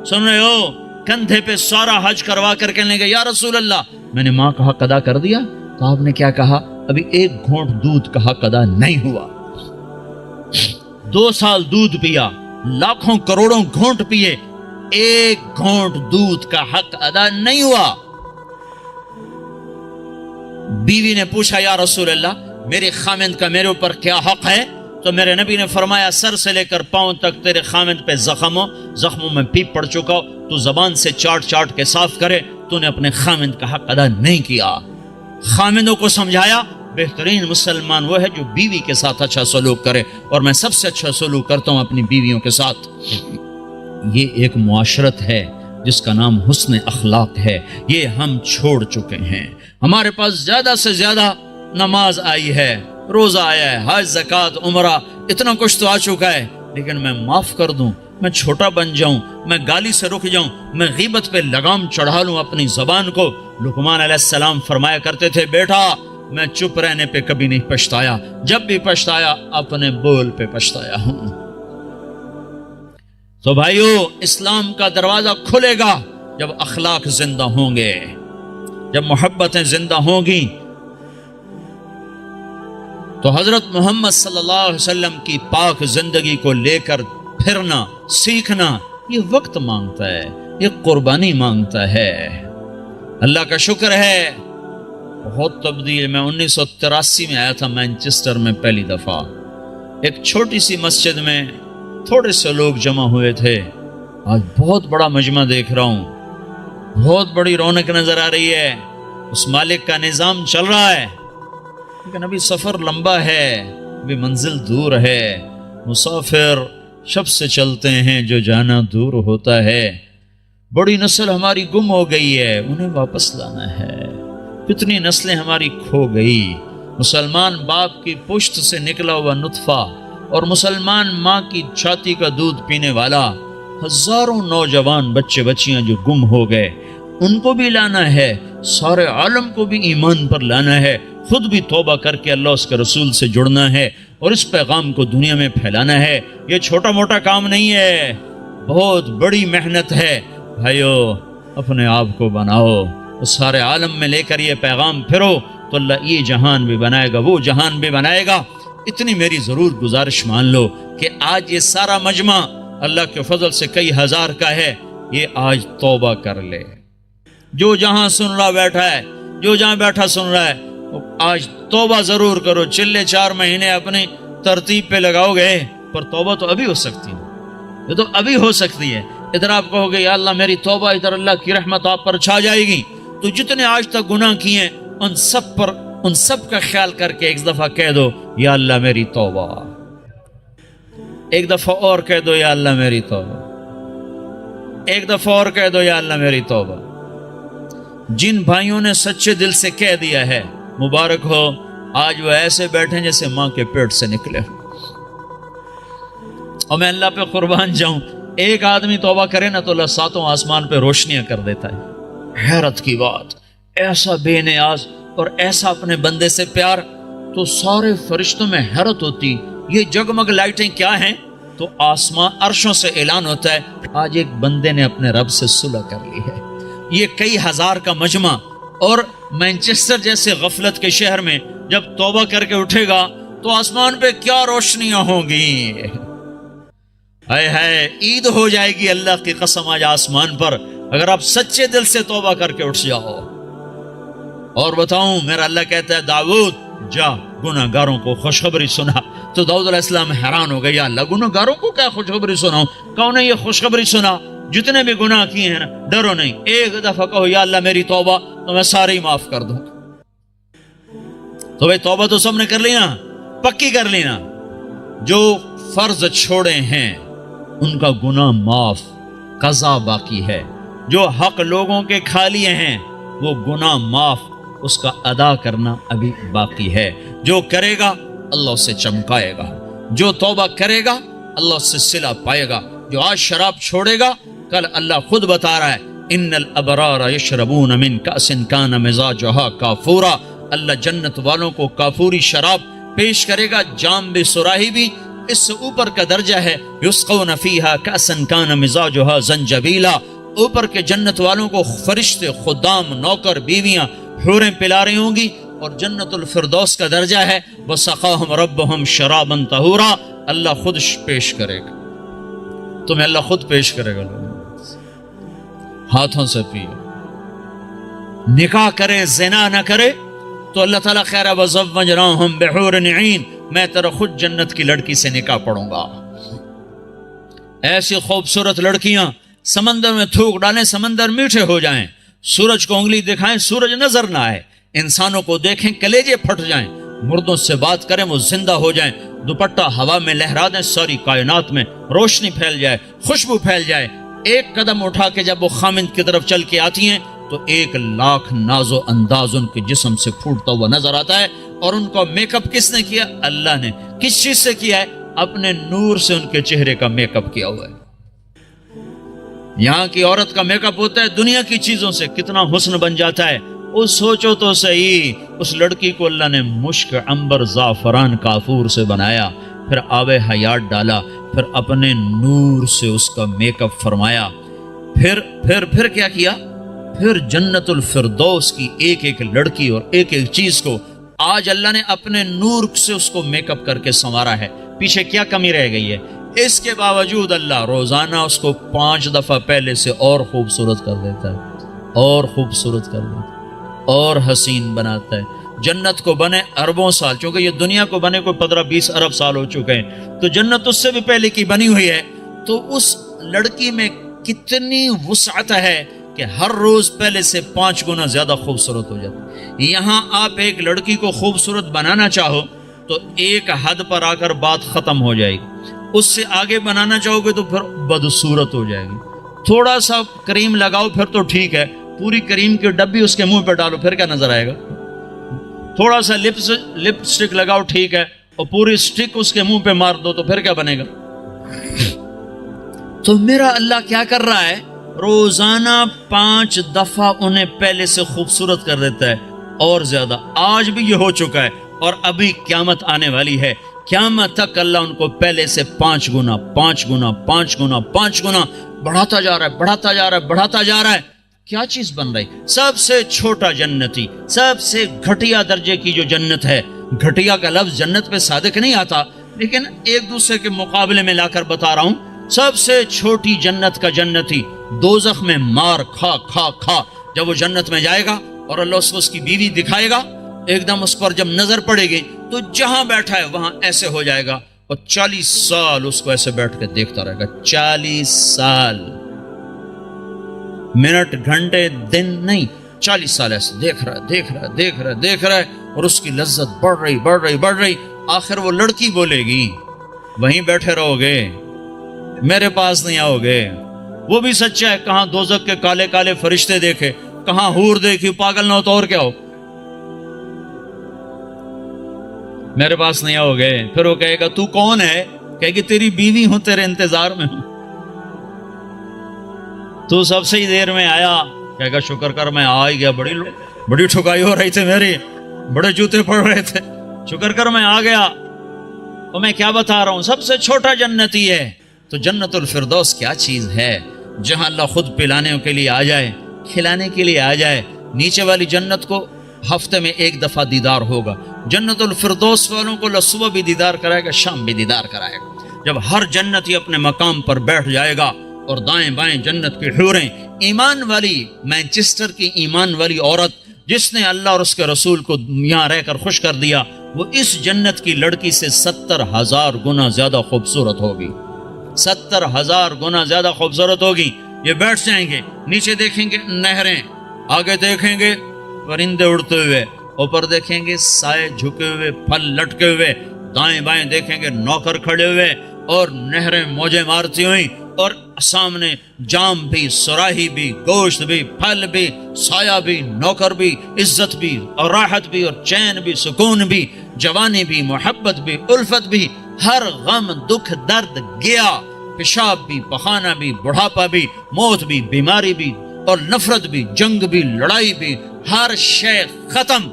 سن رہے ہو، کندھے پہ سارا حج کروا کر کہنے لگے یا رسول اللہ میں نے ماں کا حق ادا کر دیا؟ تو آپ نے کیا کہا؟ ابھی ایک گھونٹ دودھ کا حق ادا نہیں ہوا۔ 2 سال دودھ پیا، لاکھوں کروڑوں گھونٹ پیے، ایک گھونٹ دودھ کا حق ادا نہیں ہوا۔ بیوی نے پوچھا یا رسول اللہ میرے خامند کا میرے اوپر کیا حق ہے؟ تو میرے نبی نے فرمایا سر سے لے کر پاؤں تک تیرے خامند پہ زخموں میں پیپ پڑ چکا، تو زبان سے چاٹ کے صاف کرے، تو نے اپنے خامند کا حق ادا نہیں کیا۔ خامندوں کو سمجھایا بہترین مسلمان وہ ہے جو بیوی کے ساتھ اچھا سلوک کرے، اور میں سب سے اچھا سلوک کرتا ہوں اپنی بیویوں کے ساتھ۔ یہ ایک معاشرت ہے جس کا نام حسن اخلاق ہے، یہ ہم چھوڑ چکے ہیں۔ ہمارے پاس زیادہ سے زیادہ نماز آئی ہے، روزہ آیا ہے، حج، زکوٰۃ، عمرہ، اتنا کچھ تو آ چکا ہے، لیکن میں معاف کر دوں، میں چھوٹا بن جاؤں، میں گالی سے رک جاؤں، میں غیبت پہ لگام چڑھا لوں اپنی زبان کو۔ لقمان علیہ السلام فرمایا کرتے تھے بیٹا میں چپ رہنے پہ کبھی نہیں پچھتایا، جب بھی پچھتایا اپنے بول پہ پچھتایا ہوں۔ تو بھائیو، اسلام کا دروازہ کھلے گا جب اخلاق زندہ ہوں گے، جب محبتیں زندہ ہوں گی۔ تو حضرت محمد صلی اللہ علیہ وسلم کی پاک زندگی کو لے کر پھرنا، سیکھنا، یہ وقت مانگتا ہے، یہ قربانی مانگتا ہے۔ اللہ کا شکر ہے بہت تبدیل۔ میں 1983 میں آیا تھا مینچسٹر میں پہلی دفعہ، ایک چھوٹی سی مسجد میں تھوڑے سے لوگ جمع ہوئے تھے، آج بہت بڑا مجمع دیکھ رہا ہوں، بہت بڑی رونق نظر آ رہی ہے، اس مالک کا نظام چل رہا ہے، لیکن ابھی سفر لمبا ہے، ابھی منزل دور ہے۔ مسافر شب سے چلتے ہیں جو جانا دور ہوتا ہے۔ بڑی نسل ہماری گم ہو گئی ہے، انہیں واپس لانا ہے۔ کتنی نسلیں ہماری کھو گئی۔ مسلمان باپ کی پشت سے نکلا ہوا نطفہ اور مسلمان ماں کی چھاتی کا دودھ پینے والا، ہزاروں نوجوان بچے بچیاں جو گم ہو گئے، ان کو بھی لانا ہے، سارے عالم کو بھی ایمان پر لانا ہے، خود بھی توبہ کر کے اللہ اس کے رسول سے جڑنا ہے اور اس پیغام کو دنیا میں پھیلانا ہے۔ یہ چھوٹا موٹا کام نہیں ہے، بہت بڑی محنت ہے۔ بھائیو، اپنے آپ کو بناؤ، سارے عالم میں لے کر یہ پیغام پھرو تو اللہ یہ جہان بھی بنائے گا، وہ جہان بھی بنائے گا۔ اتنی میری ضرور گزارش مان لو کہ آج یہ سارا مجمع اللہ کے فضل سے کئی ہزار کا ہے، یہ آج توبہ کر لے۔ جو جہاں سن رہا بیٹھا ہے، جو جہاں بیٹھا سن رہا ہے، آج توبہ ضرور کرو۔ چلے 4 مہینے اپنی ترتیب پہ لگاؤ گے، پر توبہ تو ابھی ہو سکتی ہے، یہ تو ابھی ہو سکتی ہے۔ ادھر آپ کہو گے یا اللہ میری توبہ، ادھر اللہ کی رحمت آپ پر چھا جائے گی، تو جتنے آج تک گناہ کیے ان سب کا خیال کر کے ایک دفعہ کہہ دو یا اللہ میری توبہ، ایک دفعہ اور کہہ دو یا اللہ میری توبہ، ایک دفعہ اور کہہ دو یا اللہ میری توبہ۔ جن بھائیوں نے سچے دل سے کہہ دیا ہے مبارک ہو، آج وہ ایسے بیٹھے جیسے ماں کے پیٹ سے نکلے۔ اور میں اللہ پہ قربان جاؤں، ایک آدمی توبہ کرے نا تو اللہ 7 آسمان پہ روشنیاں کر دیتا ہے۔ حیرت کی بات، ایسا بے نیاز اور ایسا اپنے بندے سے پیار، تو سارے فرشتوں میں حیرت ہوتی یہ جگمگ لائٹیں کیا ہیں؟ تو آسمان عرشوں سے اعلان ہوتا ہے آج ایک بندے نے اپنے رب سے صلح کر لی ہے۔ یہ کئی ہزار کا مجمع، اور مینچسٹر جیسے غفلت کے شہر میں جب توبہ کر کے اٹھے گا تو آسمان پہ کیا روشنیاں ہوں گی، ہائے ہائے عید ہو جائے گی اللہ کی قسم آج آسمان پر، اگر آپ سچے دل سے توبہ کر کے اٹھ جاؤ۔ اور بتاؤں، میرا اللہ کہتا ہے داؤد جا گناہ گاروں کو خوشخبری سنا، تو داؤد علیہ السلام حیران ہو گئے، یا اللہ گناہ گاروں کو کیا خوشخبری سناؤں؟ کہا انہیں یہ خوشخبری سنا، جتنے بھی گناہ کیے ہیں نا ڈرو نہیں، ایک دفعہ کہو یا اللہ میری توبہ، تو میں سارے ہی معاف کر دوں۔ تو بھئی توبہ تو سب نے کر لی نا، پکی کر لی نا، جو فرض چھوڑے ہیں ان کا گناہ معاف، قضا باقی ہے، جو حق لوگوں کے کھا لیے ہیں وہ گناہ معاف، اس کا ادا کرنا ابھی باقی ہے۔ جو کرے گا اللہ اسے چمکائے گا، جو توبہ کرے گا اللہ اس سے صلہ پائے گا۔ جو آج شراب چھوڑے گا کل اللہ خود بتا رہا ہے ان الابرار یشربون من کأس کان مزاجہا کافورا، اللہ جنت والوں کو کافوری شراب پیش کرے گا، جام بھی سراہی بھی، اس سے اوپر کا درجہ ہے یسقون فیہا کأسا کان مزاجہا زنجبیلا، اوپر کے جنت والوں کو فرشتے، خدام، نوکر، بیویاں، حوریں پلا رہی ہوں گی، اور جنت الفردوس کا درجہ ہے وسقاہم ربہم شرابا طہورا، اللہ خود پیش کرے گا تمہیں، اللہ خود پیش کرے گا، ہاتھوں سے پیو۔ نکاح کرے زنا نہ کرے تو اللہ تعالیٰ خیر وزوجناہم بحور عین، میں تیرا خود جنت کی لڑکی سے نکاح پڑھوں گا۔ ایسی خوبصورت لڑکیاں سمندر میں تھوک ڈالیں، سمندر میٹھے ہو جائیں، سورج کو انگلی دکھائیں سورج نظر نہ آئے، انسانوں کو دیکھیں کلیجے پھٹ جائیں، مردوں سے بات کریں وہ زندہ ہو جائیں، دوپٹہ ہوا میں لہرا دیں، ساری کائنات میں روشنی پھیل جائے، خوشبو پھیل جائے، ایک قدم اٹھا کے جب وہ خامند کی طرف چل کے آتی ہیں تو 1,00,000 ناز و انداز ان کے جسم سے پھوٹتا ہوا نظر آتا ہے، اور ان کا میک اپ کس نے کیا؟ اللہ نے۔ کس چیز سے کیا ہے؟ اپنے نور سے ان کے چہرے کا میک اپ کیا ہوا ہے۔ یہاں کی عورت کا میک اپ ہوتا ہے دنیا کی چیزوں سے، کتنا حسن بن جاتا ہے، وہ سوچو تو صحیح، اس لڑکی کو اللہ نے مشک، عنبر، زعفران، کافور سے بنایا، پھر آب حیات ڈالا، پھر اپنے نور سے اس کا میک اپ فرمایا، پھر کیا کیا؟ پھر جنت الفردوس کی ایک ایک لڑکی اور ایک ایک چیز کو آج اللہ نے اپنے نور سے اس کو میک اپ کر کے سنوارا ہے۔ پیچھے کیا کمی رہ گئی ہے؟ اس کے باوجود اللہ روزانہ اس کو 5 دفعہ پہلے سے اور خوبصورت کر دیتا ہے، اور خوبصورت کر دیتا ہے، اور حسین بناتا ہے۔ جنت کو بنے اربوں سال، چونکہ یہ دنیا کو بنے کوئی 15-20 ارب سال ہو چکے ہیں، تو جنت اس سے بھی پہلے کی بنی ہوئی ہے، تو اس لڑکی میں کتنی وسعت ہے کہ ہر روز پہلے سے 5 گنا زیادہ خوبصورت ہو جاتا ہے۔ یہاں آپ ایک لڑکی کو خوبصورت بنانا چاہو تو ایک حد پر آ کر بات ختم ہو جائے گی، اس سے آگے بنانا چاہو گے تو پھر بدصورت ہو جائے گی۔ تھوڑا سا کریم لگاؤ پھر تو ٹھیک ہے، پوری کریم کی ڈبی اس کے منہ پہ ڈالو پھر کیا نظر آئے گا؟ تھوڑا سا لپ سٹک لگاؤ ٹھیک ہے، اور پوری سٹک اس کے منہ پہ مار دو تو پھر کیا بنے گا؟ تو میرا اللہ کیا کر رہا ہے؟ روزانہ 5 دفعہ انہیں پہلے سے خوبصورت کر دیتا ہے، اور زیادہ۔ آج بھی یہ ہو چکا ہے، اور ابھی قیامت آنے والی ہے، قیامت تک اللہ ان کو پہلے سے 5 گنا 5 گنا 5 گنا 5 گنا بڑھاتا جا رہا ہے، بڑھاتا جا رہا ہے، بڑھاتا جا رہا ہے۔ کیا چیز بن رہی؟ سب سے چھوٹا جنتی، سب سے گھٹیا درجے کی جو جنت ہے، گھٹیا کا لفظ جنت پہ صادق نہیں آتا، لیکن ایک دوسرے کے مقابلے میں لا کر بتا رہا ہوں، سب سے چھوٹی جنت کا جنتی دوزخ میں مار کھا کھا کھا جب وہ جنت میں جائے گا اور اللہ اس کی بیوی دکھائے گا، ایک دم اس پر جب نظر پڑے گی تو جہاں بیٹھا ہے وہاں ایسے ہو جائے گا، اور 40 سال اس کو ایسے بیٹھ کے دیکھتا رہے گا، 40 سال، منٹ گھنٹے دن نہیں، 40 سال ایسے دیکھ رہا ہے، اور اس کی لذت بڑھ رہی، آخر وہ لڑکی بولے گی وہیں بیٹھے رہو گے، میرے پاس نہیں آؤ گے۔ وہ بھی سچا ہے، کہاں دوزخ کے کالے کالے فرشتے دیکھے، کہاں حور دیکھی، پاگل نہ ہو تو اور کیا ہو، میرے پاس نہیں آؤ گے۔ پھر وہ کہے گا تو کون ہے؟ کہے گی تیری بیوی ہوں، تیرے انتظار میں ہوں، تو سب سے ہی دیر میں آیا، کہے گا شکر کر میں آ ہی گیا، بڑی ٹھکائی ہو رہی تھی میری، بڑے جوتے پڑ رہے تھے، شکر کر میں آ گیا۔ اور میں کیا بتا رہا ہوں، سب سے چھوٹا جنتی ہے۔ تو جنت الفردوس کیا چیز ہے جہاں اللہ خود پلانے کے لیے آ جائے، کھلانے کے لیے آ جائے. نیچے والی جنت کو ہفتے میں ایک دفعہ دیدار ہوگا. جنت الفردوس والوں کو صبح بھی دیدار کرائے گا, شام بھی دیدار کرائے گا. جب ہر جنتی اپنے مقام پر بیٹھ جائے گا اور دائیں بائیں جنت کی حوریں, ایمان والی مانچسٹر کی ایمان والی عورت جس نے اللہ اور اس کے رسول کو یہاں رہ کر خوش کر دیا, وہ اس جنت کی لڑکی سے 70,000 گنا زیادہ خوبصورت ہوگی. 70,000 گنا زیادہ خوبصورت ہوگی. یہ بیٹھ جائیں گے, نیچے دیکھیں گے نہریں, آگے دیکھیں گے پرندے اڑتے ہوئے, اوپر دیکھیں گے سائے جھکے ہوئے, پھل لٹکے ہوئے, دائیں بائیں دیکھیں گے نوکر کھڑے ہوئے اور نہریں موجیں مارتی ہوئی, اور سامنے جام بھی, سراہی بھی, گوشت بھی, پھل بھی, سایہ بھی, نوکر بھی, عزت بھی اور راحت بھی اور چین بھی, سکون بھی, جوانی بھی, محبت بھی, الفت بھی, ہر غم دکھ درد گیا, پیشاب بھی, پخانہ بھی, بڑھاپا بھی, موت بھی, بیماری بھی اور نفرت بھی, جنگ بھی, لڑائی بھی, ہر شے ختم.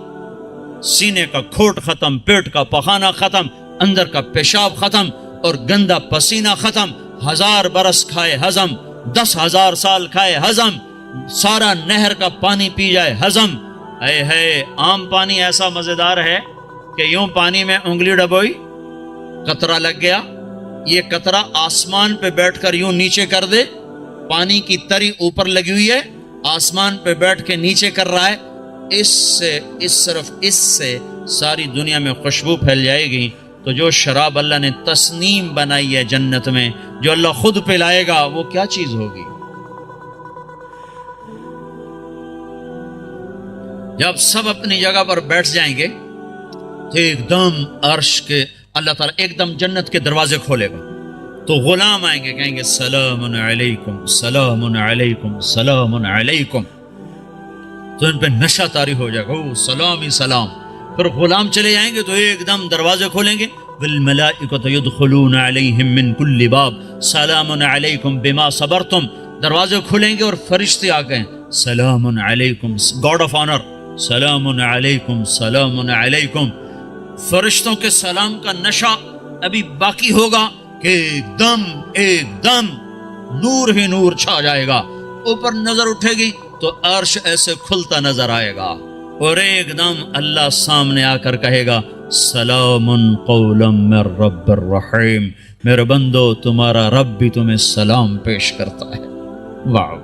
سینے کا کھوٹ ختم, پیٹ کا پخانہ ختم, اندر کا پیشاب ختم اور گندا پسینہ ختم. 1000 برس کھائے ہضم, 10,000 سال کھائے ہضم, سارا نہر کا پانی پی جائے ہضم. اے ہے عام پانی ایسا مزیدار ہے کہ یوں پانی میں انگلی ڈبوئی, قطرہ لگ گیا, یہ قطرہ آسمان پہ بیٹھ کر یوں نیچے کر دے, پانی کی تری اوپر لگی ہوئی ہے, آسمان پہ بیٹھ کے نیچے کر رہا ہے, صرف اس سے ساری دنیا میں خوشبو پھیل جائے گی. تو جو شراب اللہ نے تسنیم بنائی ہے جنت میں, جو اللہ خود پلائے گا, وہ کیا چیز ہوگی؟ جب سب اپنی جگہ پر بیٹھ جائیں گے تو ایک دم عرش کے اللہ تعالیٰ ایک دم جنت کے دروازے کھولے گا, تو غلام آئیں گے, کہیں گے سلام علیکم سلام علیکم سلام علیکم. تو ان پہ نشہ طاری ہو جائے گا, او سلام ہی سلام. پھر غلام چلے جائیں گے تو ایک دم دروازے کھولیں گے, والملائکۃ یدخلون علیہم من کل باب سلام علیکم بما صبرتم. دروازے کھولیں گے اور فرشتے آ گئے, سلام علیکم, گاڈ آف آنر, سلام علیکم سلام علیکم. فرشتوں کے سلام کا نشہ ابھی باقی ہوگا کہ ایک دم نور ہی نور چھا جائے گا. اوپر نظر اٹھے گی تو عرش ایسے کھلتا نظر آئے گا, اور ایک دم اللہ سامنے آ کر کہے گا سلام قولا من رب الرحیم, میرے بندو تمہارا رب بھی تمہیں سلام پیش کرتا ہے. واہ.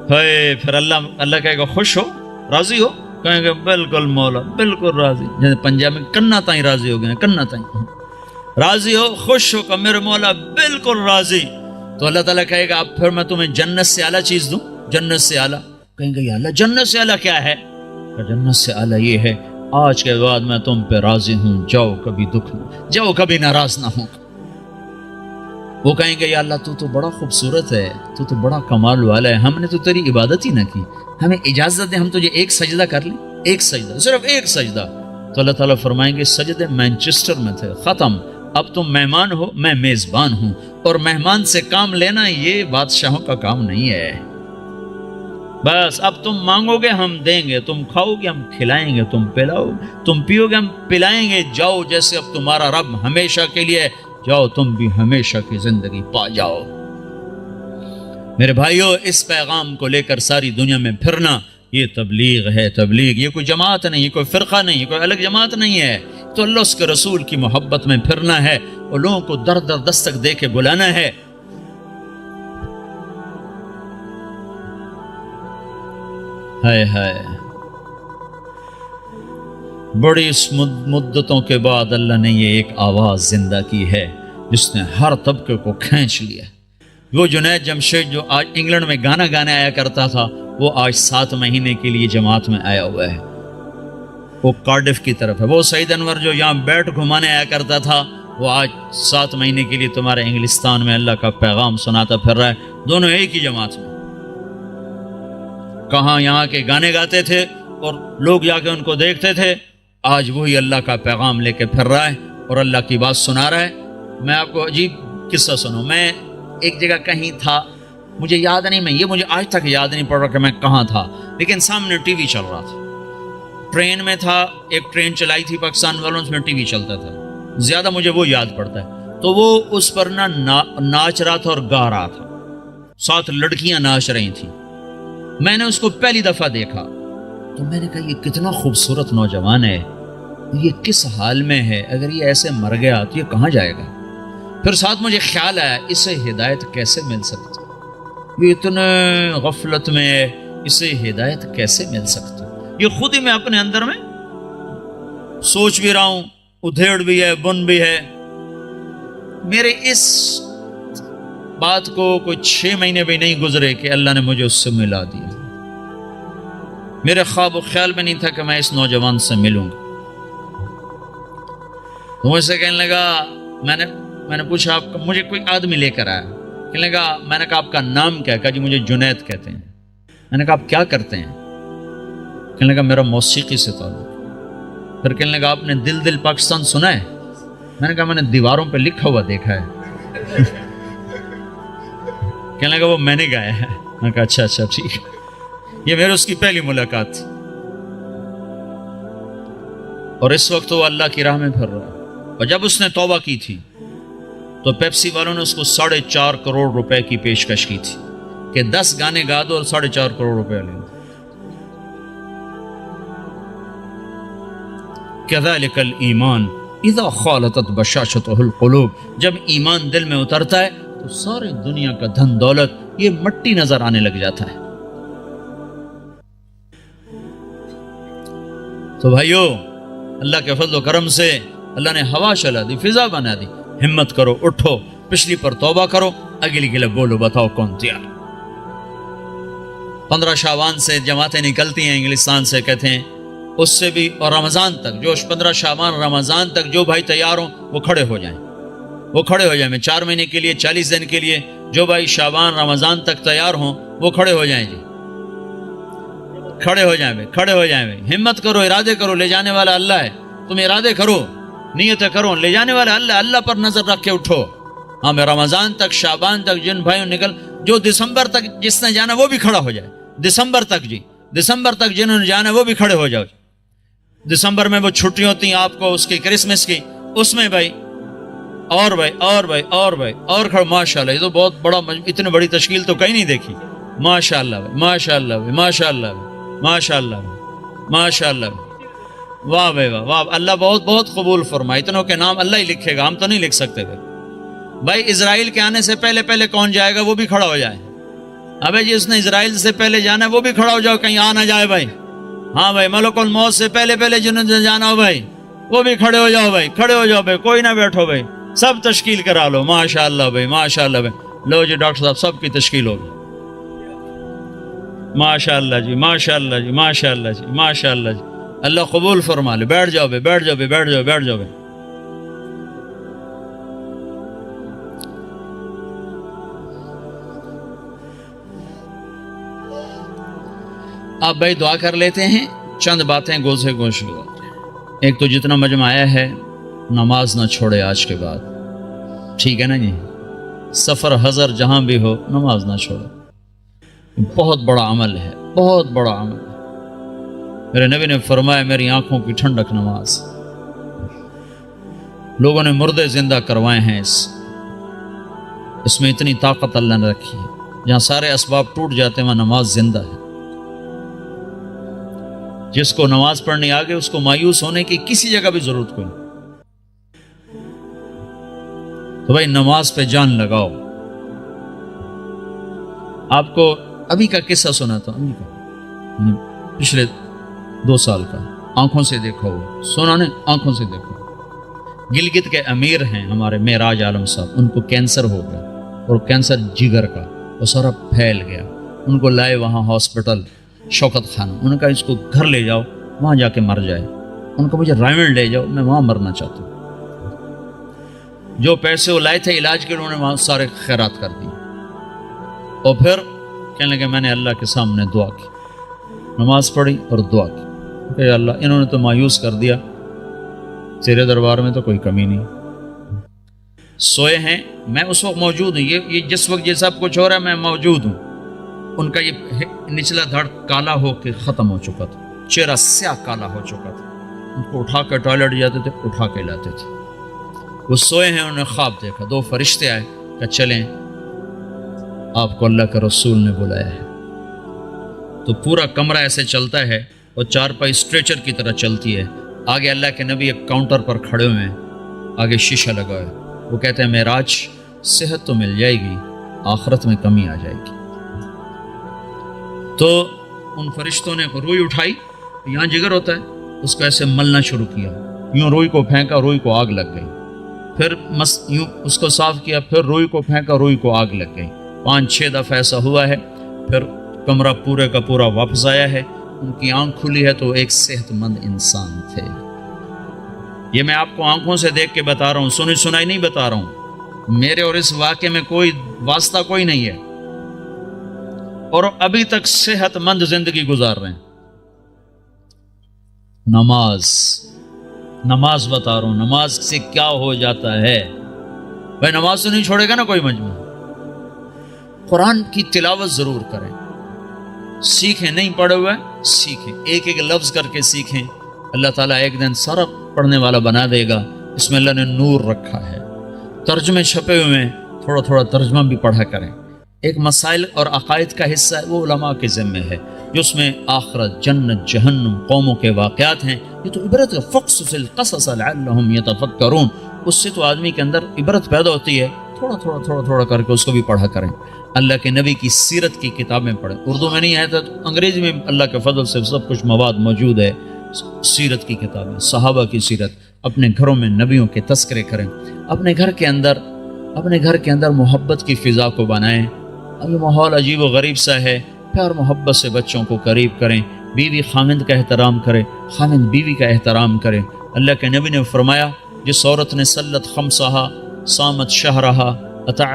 پھر اللہ کہے گا خوش ہو, راضی ہو؟ کہیں گے بالکل مولا, بالکل راضی. جیسے پنجاب میں کننا تائیں راضی ہو گئے, کننا تائیں راضی ہو, خوش ہو کہ میرے مولا بالکل راضی. تو اللہ تعالیٰ کہے گا اب پھر میں تمہیں جنت سے اعلیٰ چیز دوں, جنت سے اعلیٰ. کہیں گے یا اللہ جنت سے اعلیٰ کیا ہے؟ جنت سے اعلیٰ یہ ہے آج کے بعد میں تم پہ راضی ہوں, جاؤ کبھی دکھ نہ, جاؤ کبھی ناراض نہ ہوں. وہ کہیں گے یا اللہ تو بڑا خوبصورت ہے, تو بڑا کمال والا ہے, ہم نے تو تیری عبادت ہی نہ کی, ہمیں اجازت دے ہم تجھے ایک سجدہ کر لیں, ایک سجدہ, صرف ایک سجدہ. تو اللہ تعالیٰ فرمائیں گے سجدے مانچسٹر میں تھے, ختم, اب تم مہمان ہو, میں میزبان ہوں, اور مہمان سے کام لینا یہ بادشاہوں کا کام نہیں ہے. بس اب تم مانگو گے ہم دیں گے, تم کھاؤ گے ہم کھلائیں گے, تم پلاؤ, تم پیو گے ہم پلائیں گے. جاؤ جیسے اب تمہارا رب ہمیشہ کے لیے, جاؤ تم بھی ہمیشہ کی زندگی پا جاؤ. میرے بھائیو, اس پیغام کو لے کر ساری دنیا میں پھرنا یہ تبلیغ ہے. تبلیغ یہ کوئی جماعت نہیں, یہ کوئی فرقہ نہیں, یہ کوئی الگ جماعت نہیں ہے. تو اللہ اس کے رسول کی محبت میں پھرنا ہے اور لوگوں کو در در دستک دے کے بلانا ہے. ہائے ہائے, بڑی مدتوں کے بعد اللہ نے یہ ایک آواز زندہ کی ہے جس نے ہر طبقے کو کھینچ لیا. وہ جنید جمشید جو آج انگلینڈ میں گانا گانے آیا کرتا تھا, وہ آج 7 مہینے کے لیے جماعت میں آیا ہوا ہے, وہ کارڈف کی طرف ہے. وہ سعید انور جو یہاں بیٹ گھمانے آیا کرتا تھا, وہ آج 7 مہینے کے لیے تمہارے انگلستان میں اللہ کا پیغام سناتا پھر رہا ہے. دونوں ایک ہی جماعت میں. کہاں یہاں کے گانے گاتے تھے اور لوگ جا کے ان کو دیکھتے تھے, آج وہی اللہ کا پیغام لے کے پھر رہا ہے اور اللہ کی بات سنا رہا ہے. میں آپ کو عجیب قصہ سنوں. میں ایک جگہ کہیں تھا, مجھے یاد نہیں, مجھے آج تک یاد نہیں پڑ رہا کہ میں کہاں تھا, لیکن سامنے ٹی وی چل رہا تھا. ٹرین میں تھا, ایک ٹرین چلائی تھی پاکستان والوں, اس میں ٹی وی چلتا تھا, زیادہ مجھے وہ یاد پڑتا ہے. تو وہ اس پر ناچ رہا تھا اور گا رہا تھا. 7 لڑکیاں ناچ رہی تھیں. میں نے اس کو پہلی دفعہ دیکھا تو میں نے کہا یہ کتنا خوبصورت نوجوان ہے، یہ کس حال میں ہے، اگر یہ ایسے مر گیا تو یہ کہاں جائے گا. پھر ساتھ مجھے خیال آیا اسے ہدایت کیسے مل سکتی، یہ اتنے غفلت میں ہے، اسے ہدایت کیسے مل سکتی. یہ خود ہی میں اپنے اندر میں سوچ بھی رہا ہوں، ادھیڑ بھی ہے، بن بھی ہے. میرے اس بات کو کوئی 6 مہینے بھی نہیں گزرے کہ اللہ نے مجھے اس سے ملا دیا. میرے خواب و خیال میں نہیں تھا کہ میں اس نوجوان سے ملوں گا. تو مجھ سے کہنے لگا، میں نے پوچھا آپ کا، مجھے کوئی آدمی لے کر آیا. کہنے لگا، میں نے کہا آپ کا نام کیا؟ کہا جی مجھے جنید کہتے ہیں. میں نے کہا آپ کیا کرتے ہیں؟ کہنے لگا میرا موسیقی سے تعلق. پھر کہنے لگا آپ نے دل دل پاکستان سنا ہے؟ میں نے کہا میں نے دیواروں پہ لکھا ہوا دیکھا ہے. کہنے لگا وہ میں نے گایا ہے. میں نے کہا اچھا اچھا ٹھیک. یہ میرے اس کی پہلی ملاقات تھی، اور اس وقت وہ اللہ کی راہ میں پھر رہا ہے. اور جب اس نے توبہ کی تھی تو پیپسی والوں نے اس کو 4.5 کروڑ روپے کی پیشکش کی تھی کہ 10 گانے گا دو اور 4.5 کروڑ روپے لے. كذلك الایمان اذا خالطت بشاشته القلوب. جب ایمان دل میں اترتا ہے تو سارے دنیا کا دھن دولت یہ مٹی نظر آنے لگ جاتا ہے. تو بھائیو، اللہ کے فضل و کرم سے اللہ نے ہوا چلا دی، فضا بنا دی. ہمت کرو، اٹھو، پچھلی پر توبہ کرو، اگلی کے لیے بولو، بتاؤ کون تیار. 15 شعبان سے جماعتیں نکلتی ہیں انگلستان سے، کہتے ہیں اس سے بھی، اور رمضان تک، جو 15 شعبان رمضان تک جو بھائی تیار ہوں وہ کھڑے ہو جائیں. وہ کھڑے ہو جائیں. میں 4 مہینے کے لیے، 40 دن کے لیے جو بھائی شعبان رمضان تک تیار ہوں وہ کھڑے ہو جائیں. جی کھڑے ہو جائیں بھائی، کھڑے ہو جائیں بھائی. ہمت کرو، ارادے کرو، لے جانے والا اللہ ہے. تم ارادے کرو، نیتیں کرو، لے جانے والا اللہ. اللہ پر نظر رکھ کے اٹھو. ہاں میں رمضان تک، شعبان تک جن بھائیوں نکل، جو دسمبر تک جس نے جانا وہ بھی کھڑا ہو جائے. دسمبر تک، جی دسمبر تک جنہوں نے جانا وہ بھی کھڑے ہو جاؤ. دسمبر میں وہ چھٹی ہوتی ہیں آپ کو، اس کی کرسمس کی، اس میں بھائی اور بھائی اور بھائی اور بھائی اور کھڑے. ماشاء اللہ، یہ تو بہت بڑا، اتنی بڑی تشکیل تو کہیں نہیں دیکھی. ماشاء اللہ بھائی، ماشاء اللہ بھائی، ماشاء اللہ بھائی، ماشاء اللہ بھائی، ماشاء اللہ بھائی. واہ بھائی واہ واہ. اللہ بہت بہت قبول فرمائے. اتنوں کے نام اللہ ہی لکھے گا، ہم تو نہیں لکھ سکتے. بھائی اسرائیل کے آنے سے پہلے پہلے کون جائے گا وہ بھی کھڑا ہو جائے. ابے جس نے اسرائیل سے پہلے جانا ہے وہ بھی کھڑا ہو جاؤ، کہیں آ نہ جائے بھائی. ہاں بھائی، ملک الموت سے پہلے پہلے جنہوں نے جانا ہو بھائی وہ بھی کھڑے ہو جاؤ بھائی، کھڑے ہو جاؤ بھائی. کوئی نہ بیٹھو بھائی، سب تشکیل کرا لو. ماشاء اللہ بھائی، ماشاء اللہ بھائی. لو جی ڈاکٹر صاحب، سب کی تشکیل ہوگی. ماشاء اللہ جی، ماشاء اللہ جی، ماشاء اللہ جی، ماشاء اللہ جی. اللہ قبول فرما لے. بیٹھ جاؤ بھائی، بیٹھ جاؤ بھائی، بیٹھ جاؤ، بیٹھ جاؤ بھائی. آپ بھائی دعا کر لیتے ہیں. چند باتیں گوشے گوشے. ایک تو جتنا مجمع آیا ہے، نماز نہ چھوڑے آج کے بعد. ٹھیک ہے نا جی؟ سفر حضر جہاں بھی ہو، نماز نہ چھوڑے. بہت بڑا عمل ہے، بہت بڑا عمل ہے. میرے نبی نے فرمایا میری آنکھوں کی ٹھنڈک نماز. لوگوں نے مردے زندہ کروائے ہیں. اس میں اتنی طاقت اللہ نے رکھی ہے. جہاں سارے اسباب ٹوٹ جاتے ہیں وہاں نماز زندہ ہے. جس کو نماز پڑھنے آگے اس کو مایوس ہونے کی کسی جگہ بھی ضرورت کوئی نہیں. تو بھائی نماز پہ جان لگاؤ. آپ کو ابھی کا قصہ سنا تھا، پچھلے 2 سال کا. آنکھوں سے دیکھو، سنا نہیں، آنکھوں سے دیکھو. گلگت کے امیر ہیں ہمارے معراج عالم صاحب، ان کو کینسر ہو گیا، اور کینسر جگر کا، وہ سارا پھیل گیا. ان کو لائے وہاں ہاسپٹل شوکت خانہ. انہوں نے کہا اس کو گھر لے جاؤ، وہاں جا کے مر جائے. ان کو مجھے رائمنڈ لے جاؤ، میں وہاں مرنا چاہتا ہوں. جو پیسے وہ لائے تھے علاج کے، انہوں نے وہاں سارے خیرات کر دی. اور پھر کہنے لگے میں نے اللہ کے سامنے دعا کی، نماز پڑھی اور دعا کی کہ اللہ انہوں نے تو مایوس کر دیا، تیرے دربار میں تو کوئی کمی نہیں. سوئے ہیں، میں اس وقت موجود ہوں. یہ جس وقت یہ سب کچھ ہو رہا ہے میں موجود ہوں. ان کا یہ نچلا دھڑ کالا ہو کے ختم ہو چکا تھا، چہرہ سیاہ کالا ہو چکا تھا. ان کو اٹھا کے ٹوائلٹ جاتے تھے، اٹھا کے لاتے تھے. وہ سوئے ہیں، انہوں نے خواب دیکھا. 2 فرشتے آئے کہ چلیں آپ کو اللہ کے رسول نے بلایا ہے. تو پورا کمرہ ایسے چلتا ہے اور چارپائی اسٹریچر کی طرح چلتی ہے. آگے اللہ کے نبی ایک کاؤنٹر پر کھڑے ہوئے ہیں, آگے شیشہ لگا ہے. وہ کہتے ہیں معراج صحت تو مل جائے گی, آخرت میں کمی آ جائے گی. تو ان فرشتوں نے روئی اٹھائی, یہاں جگر ہوتا ہے, اس کو ایسے ملنا شروع کیا, یوں روئی کو پھینکا, روئی کو آگ لگ گئی. پھر یوں اس کو صاف کیا, پھر روئی کو پھینکا, روئی کو آگ لگ گئی. 5-6 دفعہ ایسا ہوا ہے. پھر کمرہ پورے کا پورا واپس آیا ہے. ان کی آنکھ کھلی ہے تو ایک صحت مند انسان تھے. یہ میں آپ کو آنکھوں سے دیکھ کے بتا رہا ہوں, سنی سنائی نہیں بتا رہا ہوں. میرے اور اس واقعے میں کوئی واسطہ کوئی نہیں ہے, اور ابھی تک صحت مند زندگی گزار رہے ہیں. نماز بتا رہا ہوں, نماز سے کیا ہو جاتا ہے. بھائی نماز تو نہیں چھوڑے گا نا کوئی مجموعہ. قرآن کی تلاوت ضرور کریں, سیکھیں, نہیں پڑھے ہوئے سیکھیں, ایک ایک لفظ کر کے سیکھیں. اللہ تعالیٰ ایک دن سارا پڑھنے والا بنا دے گا. اس میں اللہ نے نور رکھا ہے. ترجمے چھپے ہوئے ہیں, تھوڑا تھوڑا ترجمہ بھی پڑھا کریں. ایک مسائل اور عقائد کا حصہ ہے, وہ علماء کے ذمہ ہے, جس میں آخرت, جنت, جہنم, قوموں کے واقعات ہیں. یہ تو عبرت ہے. فقصص القصص لعلہم یتفکرون. اس سے تو آدمی کے اندر عبرت پیدا ہوتی ہے. تھوڑا تھوڑا کر کے اس کو بھی پڑھا کریں. اللہ کے نبی کی سیرت کی کتابیں پڑھیں. اردو میں نہیں ہے تو انگریزی میں اللہ کے فضل سے سب کچھ مواد موجود ہے. سیرت کی کتابیں, صحابہ کی سیرت. اپنے گھروں میں نبیوں کے تذکرے کریں. اپنے گھر کے اندر محبت کی فضا کو بنائیں. ابھی ماحول عجیب و غریب سا ہے. پیار محبت سے بچوں کو قریب کریں. بیوی خامند کا احترام کرے, خامند بیوی کا احترام کرے. اللہ کے نبی نے فرمایا, جس عورت نے صلت خمسہا, صامت شہرہا,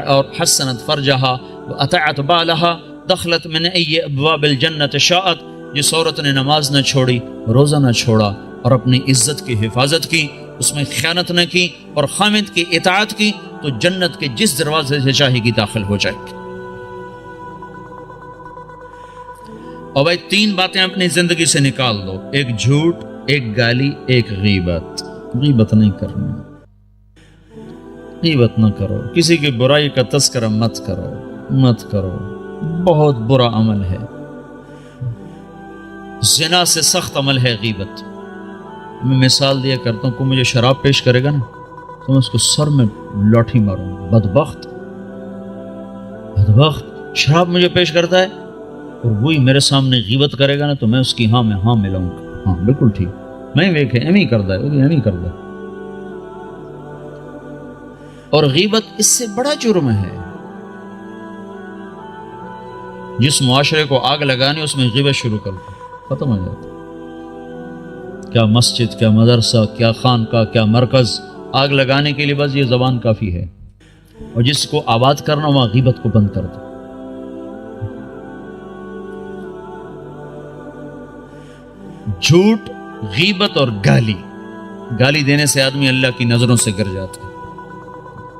اور حسنت فرجہا واطاعت بالہا دخلت من ای ابواب الجنت شاءت. جس عورت نے نماز نہ چھوڑی, روزہ نہ چھوڑا, اور اپنی عزت کی حفاظت کی, اس میں خیانت نہ کی, اور خامند کی اطاعت کی, تو جنت کے جس دروازے سے چاہے گی داخل ہو جائے گی. اور بھائی 3 باتیں اپنی زندگی سے نکال دو. ایک جھوٹ, ایک گالی, ایک غیبت. غیبت نہیں کرنا, غیبت نہ کرو. کسی کی برائی کا تذکرہ مت کرو. بہت برا عمل ہے. زنا سے سخت عمل ہے غیبت. میں مثال دیا کرتا ہوں, کوئی مجھے شراب پیش کرے گا نا تو میں اس کو سر میں لاٹھی ماروں. بدبخت شراب مجھے پیش کرتا ہے, اور وہی میرے سامنے غیبت کرے گا نا تو میں اس کی ہاں میں ہاں ملاؤں گا. ہاں بالکل ٹھیک, میں ویکھے ایم ہی کرتا ہے, وہ بھی ایم ہی کرتا ہے. اور غیبت اس سے بڑا جرم ہے. جس معاشرے کو آگ لگانی اس میں غیبت شروع کر دو, ختم ہو جاتا. کیا مسجد, کیا مدرسہ, کیا خانقاہ, کیا مرکز, آگ لگانے کے لیے بس یہ زبان کافی ہے. اور جس کو آباد کرنا وہاں غیبت کو بند کر دو. جھوٹ, غیبت اور گالی دینے سے آدمی اللہ کی نظروں سے گر جاتا ہے.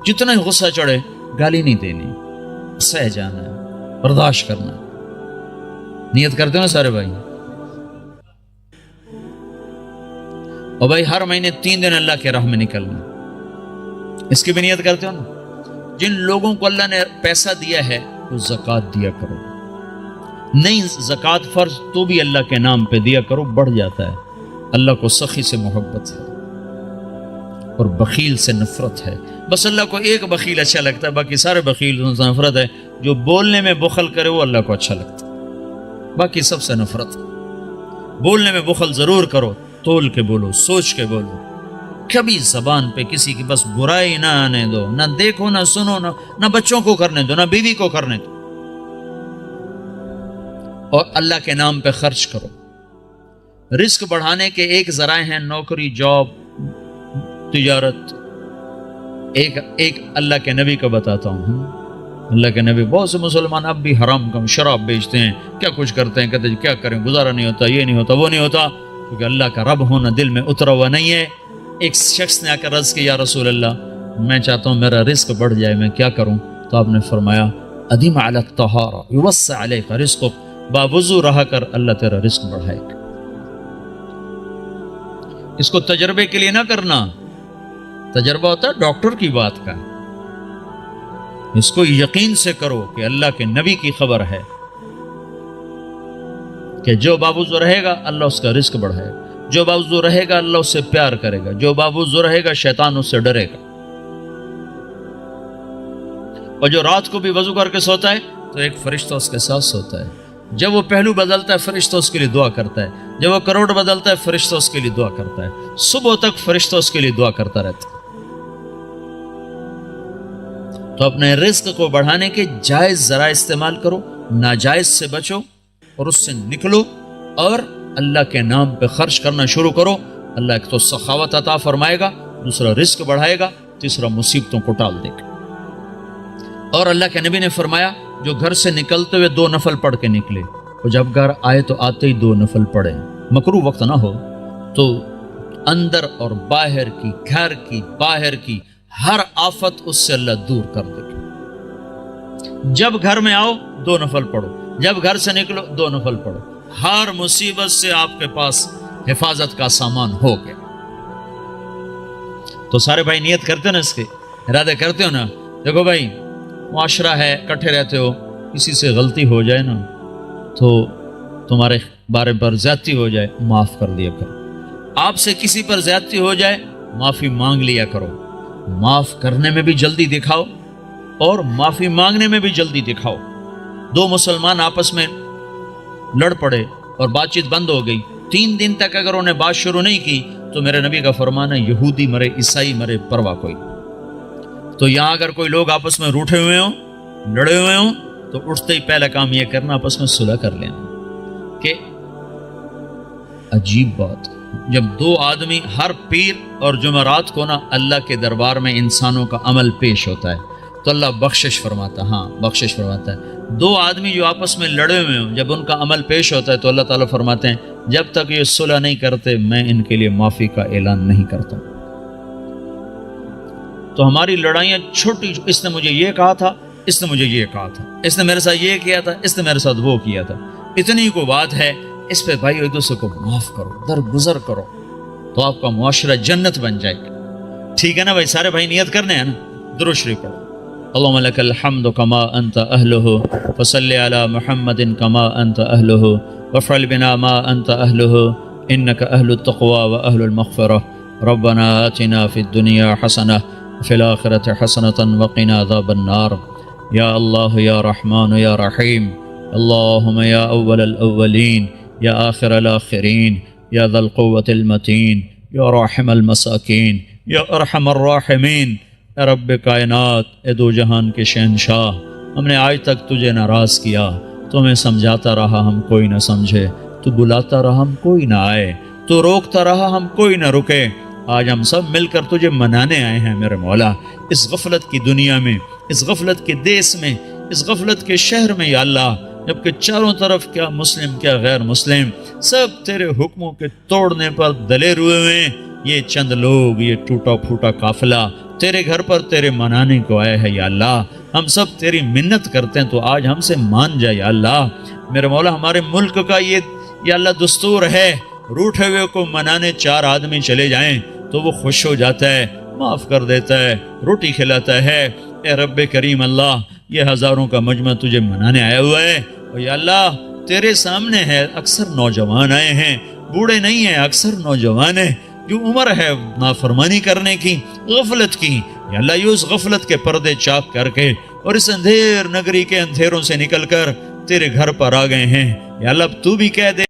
جتنا ہی غصہ چڑھے گالی نہیں دینی, سہ جانا ہے, برداشت کرنا. نیت کرتے ہو نا سارے بھائی؟ اور بھائی ہر مہینے 3 دن اللہ کے راہ میں نکلنا, اس کی بھی نیت کرتے ہو نا؟ جن لوگوں کو اللہ نے پیسہ دیا ہے وہ زکوٰۃ دیا کرو. نہیں زکوٰۃ فرض تو بھی اللہ کے نام پہ دیا کرو, بڑھ جاتا ہے. اللہ کو سخی سے محبت ہے اور بخیل سے نفرت ہے. بس اللہ کو ایک بخیل اچھا لگتا ہے, باقی سارے بخیل سے نفرت ہے. جو بولنے میں بخل کرے وہ اللہ کو اچھا لگتا ہے, باقی سب سے نفرت. بولنے میں بخل ضرور کرو, تول کے بولو, سوچ کے بولو. کبھی زبان پہ کسی کی بس برائی نہ آنے دو, نہ دیکھو نہ سنو, نہ بچوں کو کرنے دو, نہ بیوی کو کرنے دو. اور اللہ کے نام پہ خرچ کرو. رزق بڑھانے کے ایک ذرائع ہیں نوکری, جاب, تجارت. ایک اللہ کے نبی کا بتاتا ہوں. اللہ کے نبی, بہت سے مسلمان اب بھی حرام کم شراب بیچتے ہیں, کیا کچھ کرتے ہیں, کہتے ہیں کیا کریں, گزارا نہیں ہوتا, یہ نہیں ہوتا, وہ نہیں ہوتا, کیونکہ اللہ کا رب ہونا دل میں اترا ہوا نہیں ہے. ایک شخص نے آ کر عرض کیا, یا رسول اللہ میں چاہتا ہوں میرا رزق بڑھ جائے, میں کیا کروں؟ تو آپ نے فرمایا, ادیم علی الطہارہ یوسع علیک رزقک, باوضو رہا کر, اللہ تیرا رزق بڑھائے گا. اس کو تجربے کے لیے نہ کرنا. تجربہ ہوتا ہے ڈاکٹر کی بات کا, اس کو یقین سے کرو کہ اللہ کے نبی کی خبر ہے کہ جو باوضو رہے گا اللہ اس کا رزق بڑھائے گا، جو باوضو رہے گا اللہ اس سے پیار کرے گا، جو باوضو رہے گا شیطان اس سے ڈرے گا۔ اور جو رات کو بھی وضو کر کے سوتا ہے تو ایک فرشتہ اس کے ساتھ سوتا ہے، جب وہ پہلو بدلتا ہے فرشتہ اس کے لیے دعا کرتا ہے، جب وہ کروڑ بدلتا ہے فرشتہ اس کے لیے دعا کرتا ہے، صبح تک فرشتہ اس کے لیے دعا کرتا رہتا ہے۔ تو اپنے رزق کو بڑھانے کے جائز ذرائع استعمال کرو، ناجائز سے بچو اور اس سے نکلو، اور اللہ کے نام پہ خرچ کرنا شروع کرو۔ اللہ ایک تو سخاوت عطا فرمائے گا، دوسرا رزق بڑھائے گا، تیسرا مصیبتوں کو ٹال دے گا۔ اور اللہ کے نبی نے فرمایا جو گھر سے نکلتے ہوئے 2 نفل پڑھ کے نکلے، اور جب گھر آئے تو آتے ہی 2 نفل پڑھے، مکروہ وقت نہ ہو، تو اندر اور باہر کی، گھر کی، باہر کی ہر آفت اس سے اللہ دور کر دے گا۔ جب گھر میں آؤ 2 نفل پڑھو، جب گھر سے نکلو 2 نفل پڑھو، ہر مصیبت سے آپ کے پاس حفاظت کا سامان ہو گیا۔ تو سارے بھائی نیت کرتے ہو نا، اس کے ارادے کرتے ہو نا؟ دیکھو بھائی، معاشرہ ہے، کٹھے رہتے ہو، کسی سے غلطی ہو جائے نا تو تمہارے بارے پر زیادتی ہو جائے، معاف کر دیا کرو۔ آپ سے کسی پر زیادتی ہو جائے، معافی مانگ لیا کرو۔ معاف کرنے میں بھی جلدی دکھاؤ اور معافی مانگنے میں بھی جلدی دکھاؤ۔ 2 مسلمان آپس میں لڑ پڑے اور بات چیت بند ہو گئی، 3 دن تک اگر انہیں بات شروع نہیں کی تو میرے نبی کا فرمان ہے یہودی مرے عیسائی مرے پرواہ کوئی۔ تو یہاں اگر کوئی لوگ آپس میں روٹھے ہوئے ہوں، لڑے ہوئے ہوں، تو اٹھتے ہی پہلا کام یہ کرنا آپس میں صلح کر لینا۔ کہ عجیب بات، جب 2 آدمی ہر پیر اور جمعرات کو نا اللہ کے دربار میں انسانوں کا عمل پیش ہوتا ہے تو اللہ بخشش فرماتا ہے، ہاں بخشش فرماتا ہے۔ 2 آدمی جو آپس میں لڑے ہوئے ہوں، جب ان کا عمل پیش ہوتا ہے تو اللہ تعالیٰ فرماتے ہیں جب تک یہ صلح نہیں کرتے میں ان کے لیے معافی کا اعلان نہیں کرتا۔ تو ہماری لڑائیاں چھوٹی، اس نے مجھے یہ کہا تھا، اس نے مجھے یہ کہا تھا، اس نے میرے ساتھ یہ کیا تھا، اس نے میرے ساتھ وہ کیا تھا، اتنی کو بات ہے، اس پہ بھائی ایک دوسرے کو معاف کرو، درگزر کرو، تو آپ کا معاشرہ جنت بن جائے گا۔ ٹھیک ہے نا بھائی؟ سارے بھائی نیت کرنے ہیں نا؟ درود شریف پڑھو۔ اللهم لك الحمد كما أنت أهله فصل على محمد كما أنت أهله وافعل بنا ما أنت أهله إنك أهل التقوى وأهل المغفرة ربنا آتنا في الدنيا حسنة وفي الآخرة حسنة وقنا عذاب النار يا الله يا رحمن يا رحيم اللهم يا أول الأولين يا آخر الآخرين يا ذا القوة المتين يا راحم المساكين يا أرحم الراحمين اے رب کائنات، اے 2 جہان کے شہنشاہ، ہم نے آج تک تجھے ناراض کیا، تو ہمیں سمجھاتا رہا ہم کوئی نہ سمجھے، تو بلاتا رہا ہم کوئی نہ آئے، تو روکتا رہا ہم کوئی نہ رکے۔ آج ہم سب مل کر تجھے منانے آئے ہیں میرے مولا، اس غفلت کی دنیا میں، اس غفلت کے دیس میں، اس غفلت کے شہر میں یا اللہ، جبکہ چاروں طرف کیا مسلم کیا غیر مسلم سب تیرے حکموں کے توڑنے پر دلیر ہوئے ہیں، یہ چند لوگ، یہ ٹوٹا پھوٹا قافلہ تیرے گھر پر تیرے منانے کو آئے ہیں یا اللہ، ہم سب تیری منت کرتے ہیں تو آج ہم سے مان جا یا اللہ۔ میرے مولا، ہمارے ملک کا یہ یا اللہ دستور ہے، روٹھے ہوئے کو منانے 4 آدمی چلے جائیں تو وہ خوش ہو جاتا ہے، معاف کر دیتا ہے، روٹی کھلاتا ہے۔ اے رب کریم اللہ، یہ ہزاروں کا مجمع تجھے منانے آیا ہوا ہے، اور یا اللہ تیرے سامنے ہے، اکثر نوجوان آئے ہیں، بوڑھے نہیں ہیں، اکثر نوجوان ہیں، جو عمر ہے نافرمانی کرنے کی، غفلت کی، یا اللہ یہ اس غفلت کے پردے چاک کر کے اور اس اندھیر نگری کے اندھیروں سے نکل کر تیرے گھر پر آ گئے ہیں، یا اللہ اب تو بھی کہہ دے